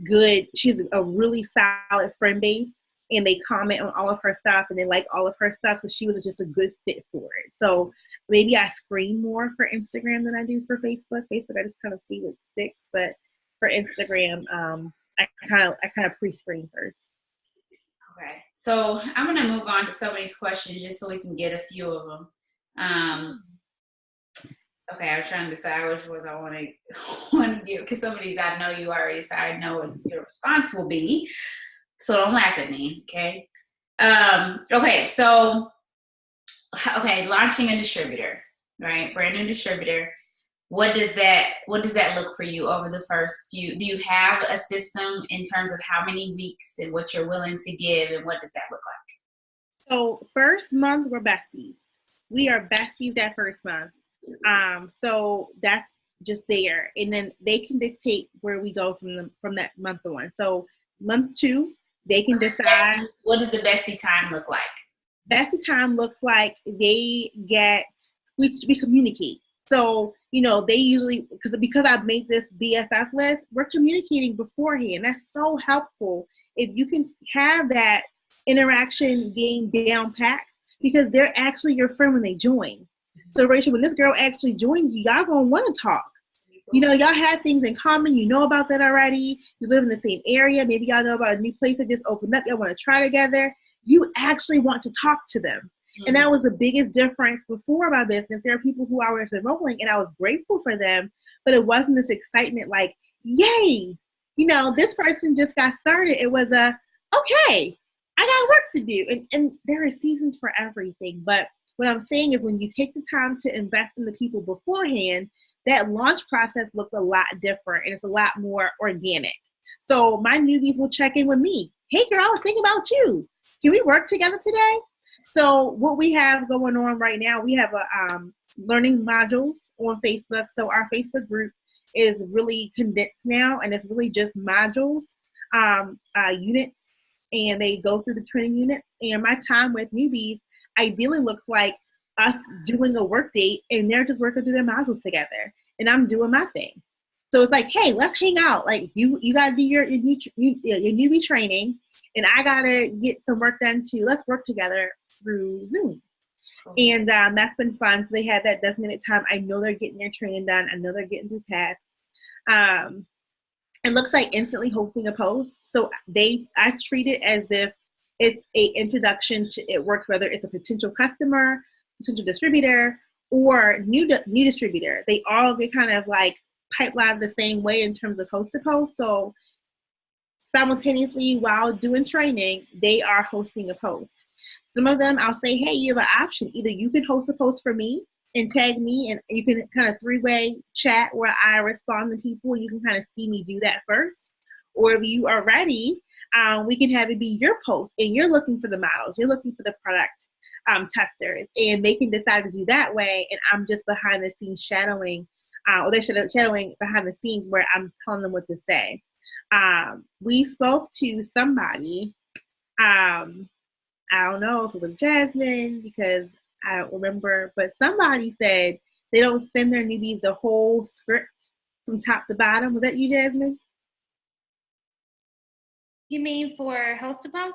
good. She's a really solid friend base, and they comment on all of her stuff and they like all of her stuff. So she was just a good fit for it. So maybe I screen more for Instagram than I do for Facebook. Facebook, I just kind of see what sticks, but for Instagram, I kind of pre-screen first. Okay, so I'm going to move on to some of these questions just so we can get a few of them. Okay, I was trying to decide which ones I want to give, because some of these I know you already said I know what your response will be, so don't laugh at me, okay? Okay, launching a distributor, right? Brand new distributor. What does that look for you over the first few? Do you have a system in terms of how many weeks and what you're willing to give, and what does that look like? So first month, we're besties. We are besties that first month. So that's just there. And then they can dictate where we go from that month on. So month 2, they can decide. What does the bestie time look like? Bestie time looks like we communicate. So, they usually, because I've made this BFF list, we're communicating beforehand. That's so helpful. If you can have that interaction game down packed, because they're actually your friend when they join. So Rachel, when this girl actually joins you, y'all gonna want to talk. You know, y'all had things in common. You know about that already. You live in the same area. Maybe y'all know about a new place that just opened up. Y'all want to try together. You actually want to talk to them. Mm-hmm. And that was the biggest difference before my business. There are people who I was enrolling, and I was grateful for them, but it wasn't this excitement like, yay, you know, this person just got started. It was okay, I got work to do. And there are seasons for everything. But what I'm saying is when you take the time to invest in the people beforehand, that launch process looks a lot different and it's a lot more organic. So my newbies will check in with me. Hey girl, I was thinking about you. Can we work together today? So what we have going on right now, we have a learning modules on Facebook. So our Facebook group is really condensed now, and it's really just modules, units, and they go through the training unit. And my time with newbies ideally looks like us doing a work date, and they're just working through their modules together, and I'm doing my thing. So it's like, hey, let's hang out. Like you got to do your newbie training, and I got to get some work done too. Let's work together through Zoom. And that's been fun. So they had that designated time. I know they're getting their training done. I know they're getting through tasks. It looks like instantly hosting a post. So I treat it as if it's a introduction to it works, whether it's a potential customer, potential distributor, or new distributor. They all get kind of like pipelined the same way in terms of host to post. So simultaneously while doing training, they are hosting a post. Some of them I'll say, hey, you have an option. Either you can host a post for me and tag me, and you can kind of three-way chat where I respond to people, and you can kind of see me do that first. Or if you are ready, we can have it be your post, and you're looking for the models, you're looking for the product testers, and they can decide to do that way, and I'm just behind the scenes shadowing, or they're shadowing behind the scenes where I'm telling them what to say. We spoke to somebody, I don't know if it was Jasmine, because I don't remember, but somebody said they don't send their newbies the whole script from top to bottom. Was that you, Jasmine? You mean for host to post?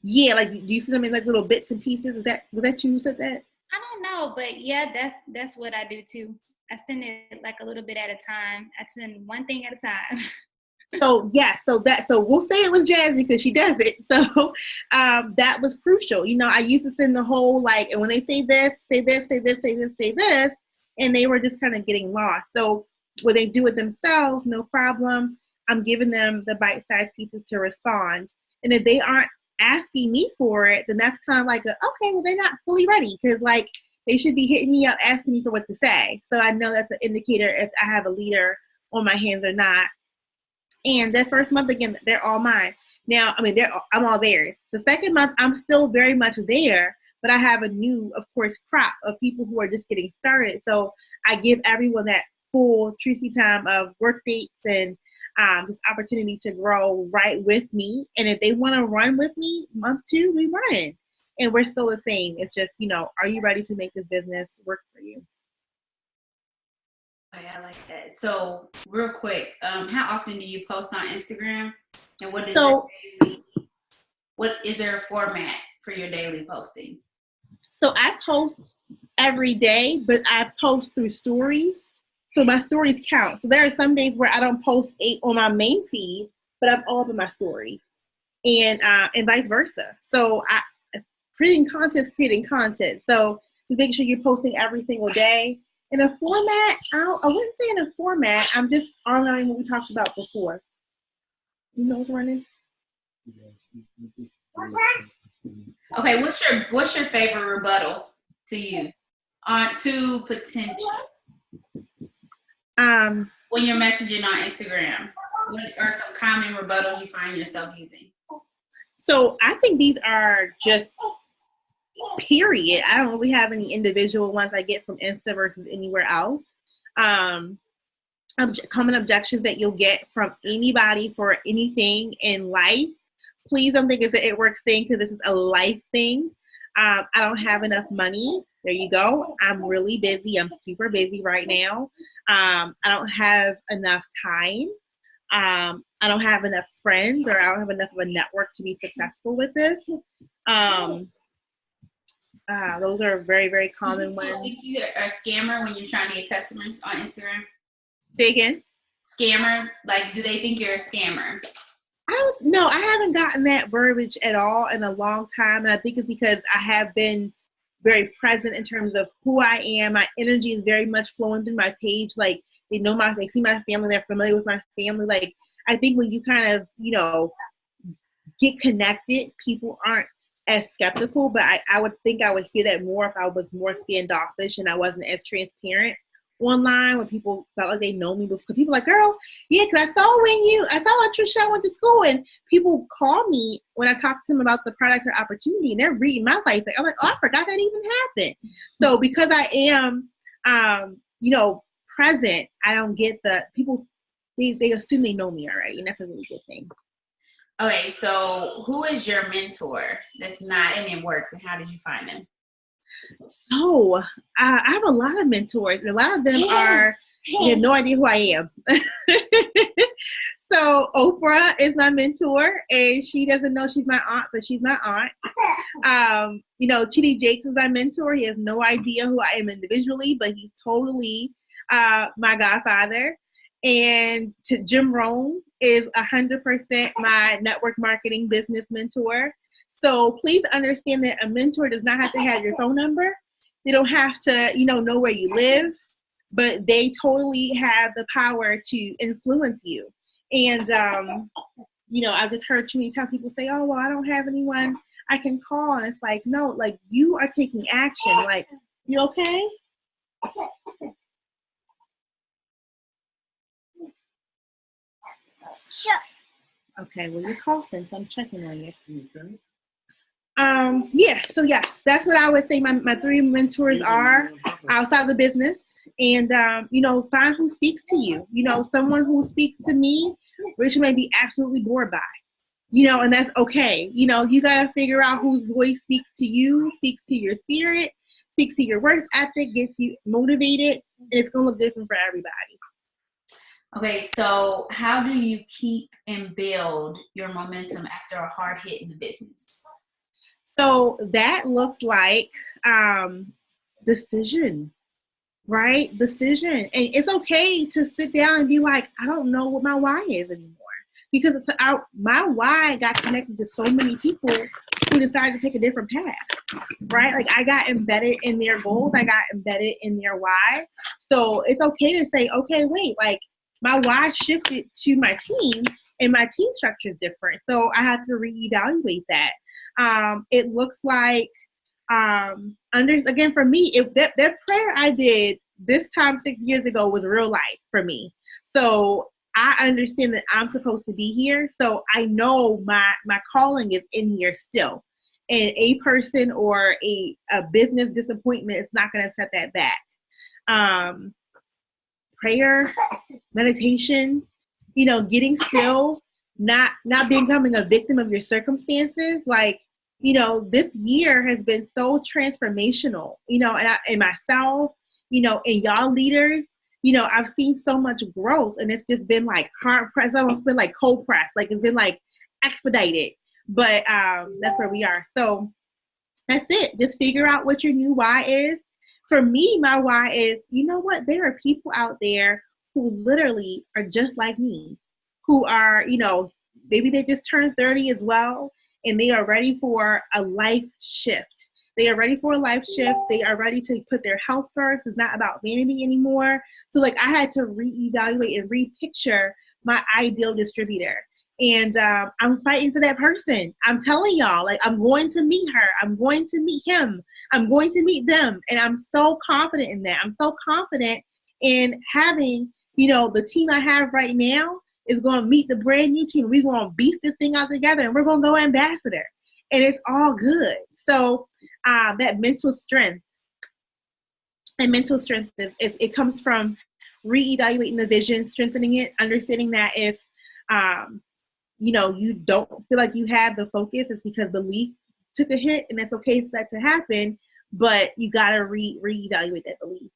Yeah, like do you send them in like little bits and pieces? Was that you who said that? I don't know, but yeah, that's what I do too. I send it like a little bit at a time. I send one thing at a time. So we'll say it was Jasmine because she does it. So that was crucial. You know, I used to send the whole like, and when they say this, say this, say this, say this, say this, and they were just kind of getting lost. So when they do it themselves, no problem. I'm giving them the bite-sized pieces to respond. And if they aren't asking me for it, then that's kind of like okay, well, they're not fully ready, because like they should be hitting me up asking me for what to say. So I know that's an indicator if I have a leader on my hands or not. And that first month, again, they're all mine. Now, I mean, I'm all theirs. The second month, I'm still very much there, but I have a new, of course, crop of people who are just getting started. So I give everyone that full Tracy time of work dates and this opportunity to grow right with me. And if they want to run with me, month 2, we run. And we're still the same. It's just, you know, are you ready to make this business work for you? Okay, I like that. So real quick, how often do you post on Instagram? And what is there a format for your daily posting? So I post every day, but I post through stories. So my stories count. So there are some days where I don't post 8 on my main feed, but I'm all over my stories, and vice versa. So creating content. So make sure you're posting every single day. In a format, I wouldn't say in a format. I'm just honoring what we talked about before. You know what's running? Okay, what's your favorite rebuttal to you to potential? When you're messaging on Instagram, what are some common rebuttals you find yourself using? So I think these are just period. I don't really have any individual ones I get from Insta versus anywhere else. Common objections that you'll get from anybody for anything in life. Please don't think it's an It Works thing, because this is a life thing. I don't have enough money. There you go. I'm really busy. I'm super busy right now. I don't have enough time. I don't have enough friends, or I don't have enough of a network to be successful with this. Those are very, very common ones. Do you think you're a scammer when you're trying to get customers on Instagram? Say again? Scammer? Like, do they think you're a scammer? I don't know. I haven't gotten that verbiage at all in a long time. And I think it's because I have been very present in terms of who I am. My energy is very much flowing through my page. Like, they see my family, they're familiar with my family. Like, I think when you kind of, get connected, people aren't as skeptical, but I would think I would hear that more if I was more standoffish and I wasn't as transparent online when people felt like they know me before. People are like, girl, yeah, because I saw what Trisha went to school, and people call me when I talk to them about the products or opportunity, and they're reading my life. I'm like, oh, I forgot that even happened. So because I am, present, I don't get the people. They assume they know me already, and that's a really good thing. Okay, so who is your mentor that's not in it works, and how did you find them? So I have a lot of mentors, and a lot of them they have no idea who I am. So Oprah is my mentor, and she doesn't know she's my aunt, but she's my aunt. T.D. Jakes is my mentor. He has no idea who I am individually, but he's totally my godfather. And Jim Rohn is 100% my network marketing business mentor. So please understand that a mentor does not have to have your phone number. They don't have to, know where you live, but they totally have the power to influence you. And, I've just heard too many times people say, oh, well, I don't have anyone I can call. And it's like, no, like, you are taking action. Like, you okay? Sure. Okay, well, you're coughing, so I'm checking on you. So yes, that's what I would say my three mentors are outside of the business. And, find who speaks to you. Someone who speaks to me, which may be absolutely bored by, and that's okay. You got to figure out whose voice speaks to you, speaks to your spirit, speaks to your work ethic, gets you motivated, and it's going to look different for everybody. Okay, so how do you keep and build your momentum after a hard hit in the business? So that looks like decision, right? Decision. And it's okay to sit down and be like, I don't know what my why is anymore. Because my why got connected to so many people who decided to take a different path, right? Like, I got embedded in their goals. I got embedded in their why. So it's okay to say, okay, wait, like, my why shifted to my team, and my team structure is different. So I have to reevaluate that. It looks like, again, for me, that prayer I did this time 6 years ago was real life for me. So I understand that I'm supposed to be here. So I know my calling is in here still. And a person or a business disappointment is not going to set that back. Prayer, meditation, getting still, not becoming a victim of your circumstances. Like, this year has been so transformational, and myself, and y'all leaders, I've seen so much growth, and it's just been like hard pressed. It's almost been like cold pressed. Like, it's been like expedited, but that's where we are. So that's it. Just figure out what your new why is. For me, my why is, there are people out there who literally are just like me, who are, maybe they just turned 30 as well, and they are ready for a life shift. They are ready for a life shift. They are ready to put their health first. It's not about vanity anymore. So, like, I had to reevaluate and repicture my ideal distributor. And I'm fighting for that person. I'm telling y'all, like, I'm going to meet her. I'm going to meet him. I'm going to meet them. And I'm so confident in that. I'm so confident in having, the team I have right now is going to meet the brand new team. We're going to beast this thing out together, and we're going to go ambassador. And it's all good. So that mental strength, it comes from reevaluating the vision, strengthening it, understanding that if, you don't feel like you have the focus, it's because belief took a hit, and it's okay for that to happen, but you got to reevaluate that belief.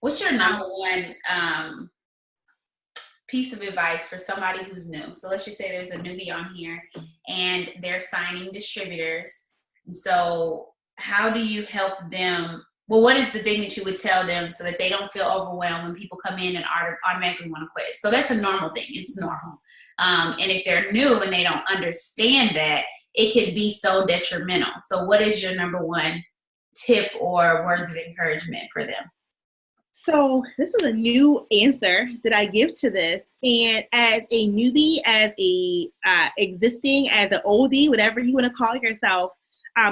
What's your number one piece of advice for somebody who's new? So let's just say there's a newbie on here and they're signing distributors. So how do you help them Well, what is the thing that you would tell them so that they don't feel overwhelmed when people come in and automatically want to quit? So that's a normal thing. It's normal. And if they're new and they don't understand that, it can be so detrimental. So what is your number one tip or words of encouragement for them? So this is a new answer that I give to this. And as a newbie, as a existing, as an oldie, whatever you want to call yourself,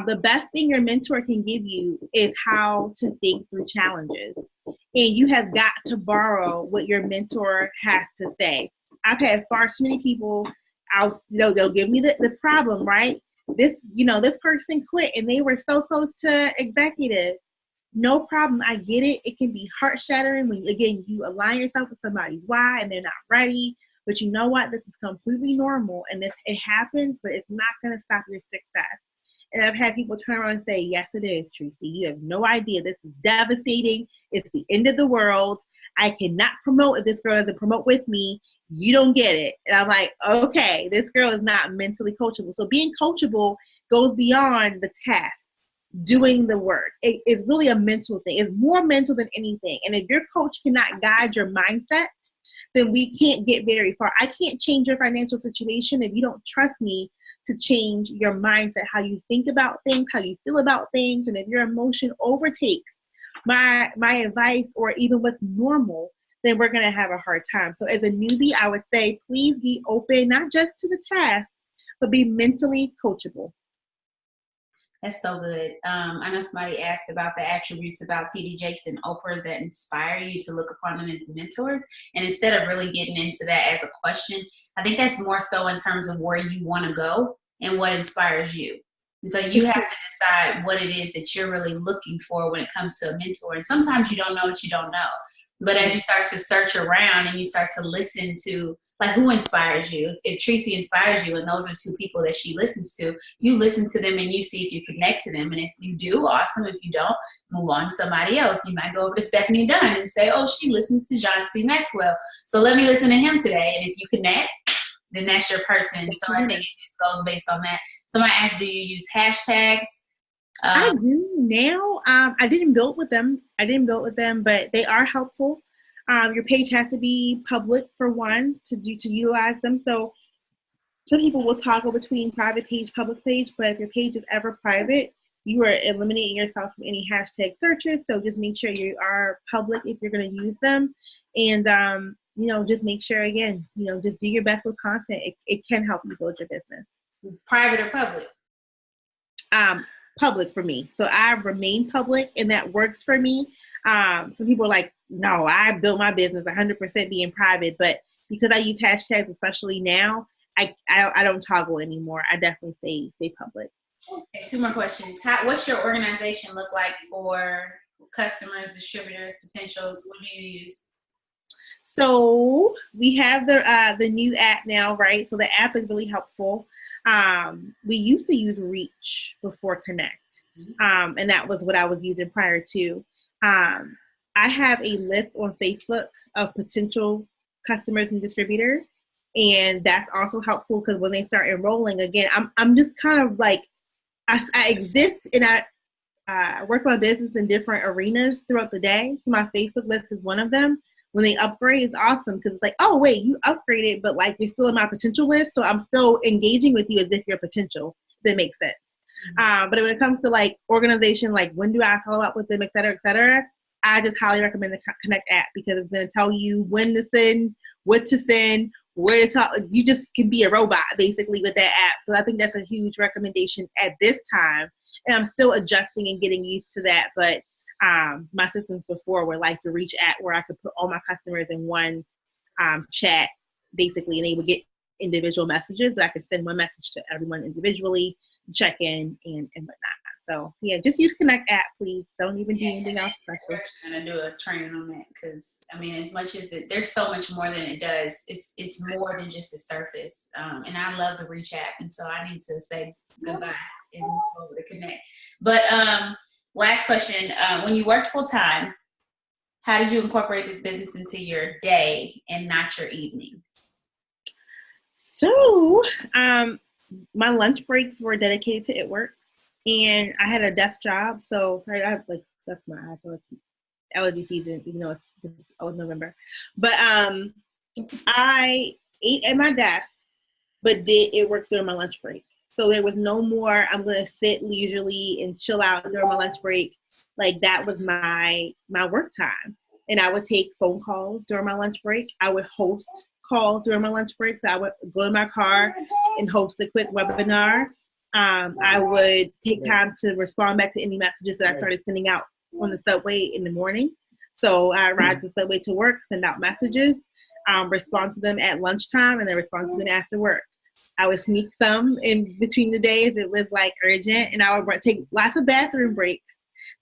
the best thing your mentor can give you is how to think through challenges. And you have got to borrow what your mentor has to say. I've had far too many people, they'll give me the problem, right? This person quit and they were so close to executive. No problem. I get it. It can be heart shattering when, again, you align yourself with somebody's why and they're not ready. But you know what? This is completely normal. And it happens, but it's not going to stop your success. And I've had people turn around and say, yes, it is, Tracy. You have no idea. This is devastating. It's the end of the world. I cannot promote if this girl doesn't promote with me. You don't get it. And I'm like, okay, this girl is not mentally coachable. So being coachable goes beyond the task. Doing the work. It's really a mental thing. It's more mental than anything. And if your coach cannot guide your mindset, then we can't get very far. I can't change your financial situation if you don't trust me to change your mindset, how you think about things, how you feel about things. And if your emotion overtakes my advice or even what's normal, then we're going to have a hard time. So as a newbie, I would say, please be open, not just to the task, but be mentally coachable. That's so good. I know somebody asked about the attributes about T.D. Jakes and Oprah that inspire you to look upon them as mentors. And instead of really getting into that as a question, I think that's more so in terms of where you want to go and what inspires you. And so you have to decide what it is that you're really looking for when it comes to a mentor. And sometimes you don't know what you don't know. But as you start to search around and you start to listen to, like, who inspires you? If Tracy inspires you and those are two people that she listens to, you listen to them and you see if you connect to them. And if you do, awesome. If you don't, move on to somebody else. You might go over to Stephanie Dunn and say, oh, she listens to John C. Maxwell, so let me listen to him today. And if you connect, then that's your person. So I think it just goes based on that. Somebody asked, do you use hashtags? I do now. I didn't build with them, but they are helpful. Your page has to be public for one to utilize them. So some people will toggle between private page, public page, but if your page is ever private, you are eliminating yourself from any hashtag searches. So just make sure you are public if you're going to use them. And, just make sure, again, just do your best with content. It can help you build your business. Private or public? Public for me. So I remain public and that works for me. Some people are like, no, I built my business 100% being private, but because I use hashtags, especially now, I don't toggle anymore. I definitely stay public. Okay, two more questions. What's your organization look like for customers, distributors, potentials? What do you use? So we have the new app now, right? So the app is really helpful. We used to use Reach before Connect, and that was what I was using prior to. I have a list on Facebook of potential customers and distributors, and that's also helpful because when they start enrolling, again, I'm just kind of like, I exist and I work my business in different arenas throughout the day. So my Facebook list is one of them. When they upgrade, it's awesome because it's like, oh, wait, you upgraded, but like you're still in my potential list. So I'm still engaging with you as if you're potential. That makes sense. But when it comes to like organization, like when do I follow up with them, et cetera, I just highly recommend the Connect app because it's going to tell you when to send, what to send, where to talk. You just can be a robot basically with that app. So I think that's a huge recommendation at this time. And I'm still adjusting and getting used to that. But my systems before were like the Reach app where I could put all my customers in one chat basically, and they would get individual messages, but I could send one message to everyone individually, check in and whatnot. So yeah, just use Connect app, please. Don't even do anything else special. I'm gonna do a training on that because I mean, as much as there's so much more than it does. It's more than just the surface. And I love the Reach app, and so I need to say goodbye and move over to Connect. But last question: when you worked full time, how did you incorporate this business into your day and not your evenings? So my lunch breaks were dedicated to It Works. And I had a desk job, so sorry, I have like That's my allergy season, even though it's November. But I ate at my desk, but did it works during my lunch break. So there was no more, I'm going to sit leisurely and chill out during my lunch break. Like that was my work time. And I would take phone calls during my lunch break. I would host calls during my lunch break. So I would go in my car and host a quick webinar. I would take time to respond back to any messages that I started sending out on the subway in the morning. So I ride the subway to work, send out messages, respond to them at lunchtime, and then respond to them after work. I would sneak some in between the day if it was like urgent, and I would take lots of bathroom breaks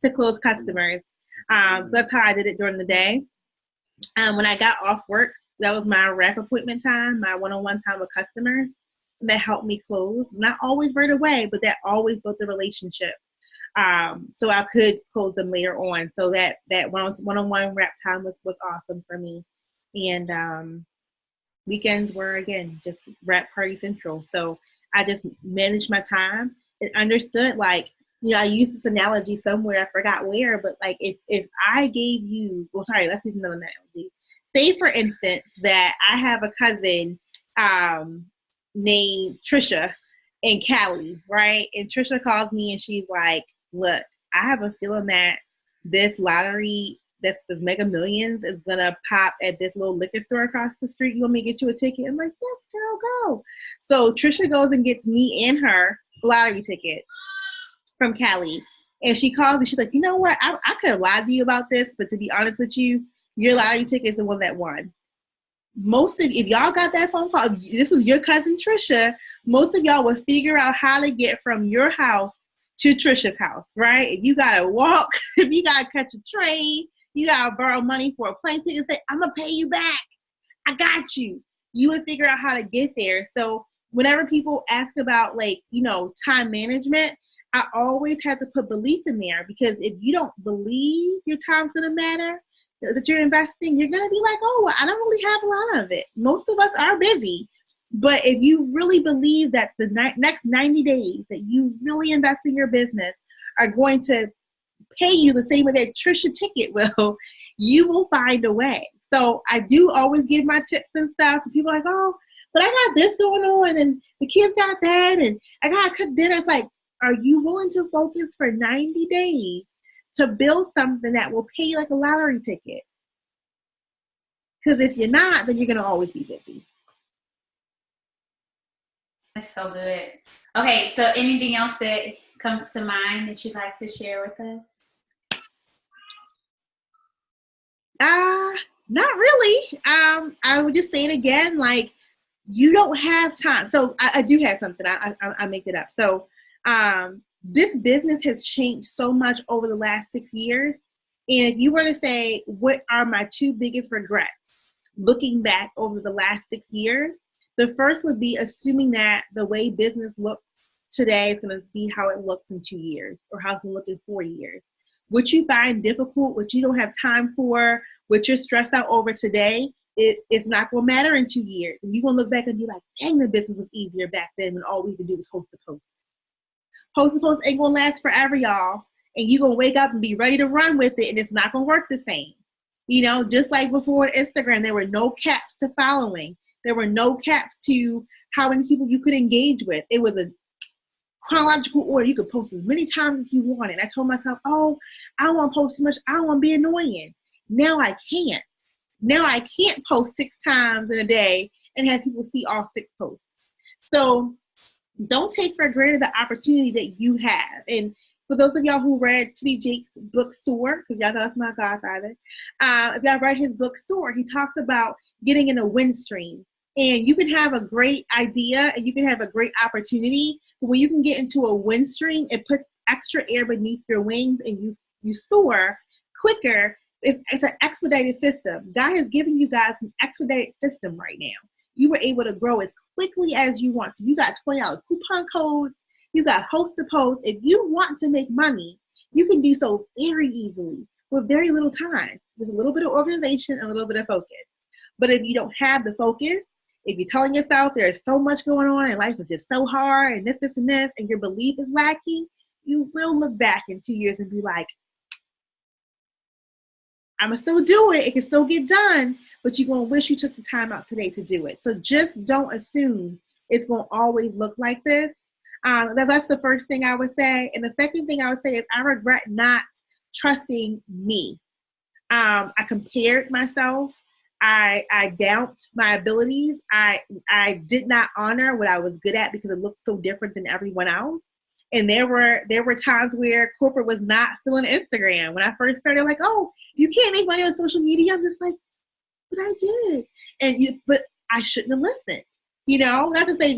to close customers. So that's how I did it during the day. When I got off work, that was my rep appointment time, my one-on-one time with customers. And that helped me close. Not always right away, but that always built a relationship. So I could close them later on. So that one-on-one rep time was awesome for me. And weekends were, again, just rep party central. So I just managed my time and understood, like, you know, I used this analogy somewhere, I forgot where, but like if I gave you, let's use another analogy. Say, for instance, that I have a cousin named Trisha in Cali, right? And Trisha calls me and she's like, look, I have a feeling that this lottery, this Mega Millions is going to pop at this little liquor store across the street. You want me to get you a ticket? I'm like, yes, girl, go. So Trisha goes and gets me and her lottery ticket from Cali. And she calls me. She's like, you know what? I could have lied to you about this, but to be honest with you, your lottery ticket is the one that won. If y'all got that phone call, if this was your cousin Trisha, most of y'all would figure out how to get from your house to Trisha's house, right? If you got to walk, if you got to catch a train, you got to borrow money for a plane ticket and say, I'm going to pay you back. I got you. You would figure out how to get there. So whenever people ask about, like, you know, time management, I always have to put belief in there, because if you don't believe your time's going to matter, that you're investing, you're going to be like, oh, well, I don't really have a lot of it. Most of us are busy. But if you really believe that the next 90 days that you really invest in your business are going to pay you the same way that Trisha ticket will, you will find a way. So I do always give my tips and stuff. And people are like, oh, but I got this going on and the kids got that and I got to cook dinner. It's like, are you willing to focus for 90 days to build something that will pay you like a lottery ticket? Because if you're not, then you're going to always be busy. That's so good. Okay, so anything else that comes to mind that you'd like to share with us? Not really. I would just say it again, like, you don't have time. So I do have something. I make it up. So this business has changed so much over the last 6 years. And if you were to say, what are my two biggest regrets looking back over the last 6 years, the first would be assuming that the way business looks today is going to be how it looks in 2 years or how it's going to look in 4 years. What you find difficult, what you don't have time for, what you're stressed out over today, it's not going to matter in 2 years. And you're going to look back and be like, dang, the business was easier back then when all we could do was host a post. Host a post ain't going to last forever, y'all. And you're going to wake up and be ready to run with it, and it's not going to work the same. You know, just like before Instagram, there were no caps to following. There were no caps to how many people you could engage with. It was a chronological order. You could post as many times as you wanted. I told myself, oh, I don't want to post too much. I don't want to be annoying. Now I can't. Now I can't post 6 times in a day and have people see all 6 posts. So don't take for granted the opportunity that you have. And for those of y'all who read T.D. Jakes' book Soar, because y'all know that's my godfather, if y'all read his book Soar, he talks about getting in a wind stream. And you can have a great idea and you can have a great opportunity, but when you can get into a wind stream, it puts extra air beneath your wings and you soar quicker. It's an expedited system. God has given you guys an expedited system right now. You were able to grow as quickly as you want. So you got $20 coupon codes. You got host to post. If you want to make money, you can do so very easily with very little time. There's a little bit of organization and a little bit of focus. But if you don't have the focus, if you're telling yourself there's so much going on and life is just so hard and this, and your belief is lacking, you will look back in 2 years and be like, I'm going to still do it. It can still get done, but you're going to wish you took the time out today to do it. So just don't assume it's going to always look like this. That's the first thing I would say. And the second thing I would say is I regret not trusting me. I compared myself. I doubt my abilities. I did not honor what I was good at because it looked so different than everyone else. And there were times where corporate was not feeling Instagram. When I first started, like, oh, you can't make money on social media. I'm just like, but I did. But I shouldn't have listened. Not to say,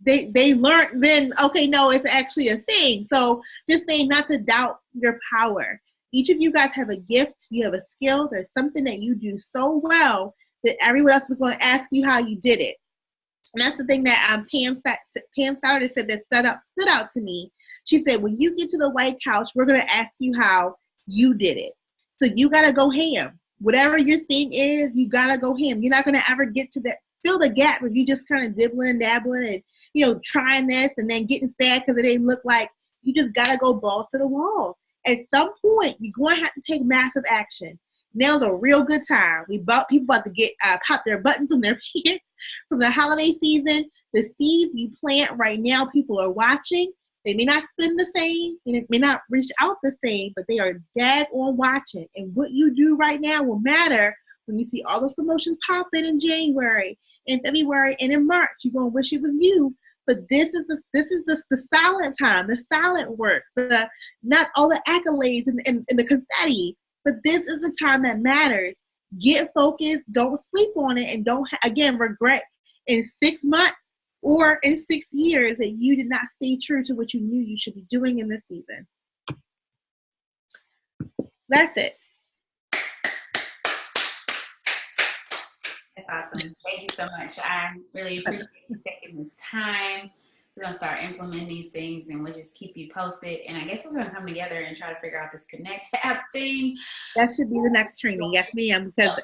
they learned then, okay, no, it's actually a thing. So just saying not to doubt your power. Each of you guys have a gift. You have a skill. There's something that you do so well that everyone else is going to ask you how you did it. And that's the thing that Pam Saturday said that stood out to me. She said, when you get to the White House, we're going to ask you how you did it. So you got to go ham. Whatever your thing is, you got to go ham. You're not going to ever get to fill the gap if you just kind of dibbling and dabbling and, trying this and then getting sad because it didn't look like. You just got to go balls to the wall. At some point, you're going to have to take massive action. Now's a real good time. People about to get pop their buttons on their pants from the holiday season. The seeds you plant right now, people are watching. They may not spend the same, and it may not reach out the same, but they are daggone watching. And what you do right now will matter when you see all those promotions popping in January, in February, and in March. You're gonna wish it was you. But this is the silent time, the silent work, not all the accolades and the confetti. But this is the time that matters. Get focused. Don't sleep on it, and don't again regret in 6 months or in 6 years that you did not stay true to what you knew you should be doing in this season. That's it. That's awesome. Thank you so much. I really appreciate you taking the time. We're going to start implementing these things, and we'll just keep you posted. And I guess we're going to come together and try to figure out this Connect app thing. That should be the next training. Yes, ma'am. Because,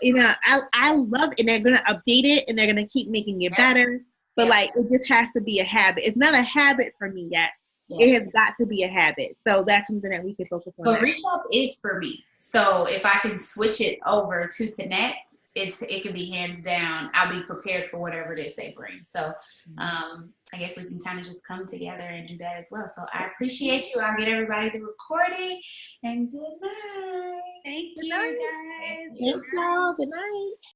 I love it. And they're going to update it, and they're going to keep making it better. But, it just has to be a habit. It's not a habit for me yet. Yes. It has got to be a habit. So that's something that we can focus on. But Reach Up is for me. So if I can switch it over to Connect, it can be hands down. I'll be prepared for whatever it is they bring. So I guess we can kind of just come together and do that as well. So I appreciate you. I'll get everybody the recording. And good night. Thank you, guys. Thanks, y'all. Good night.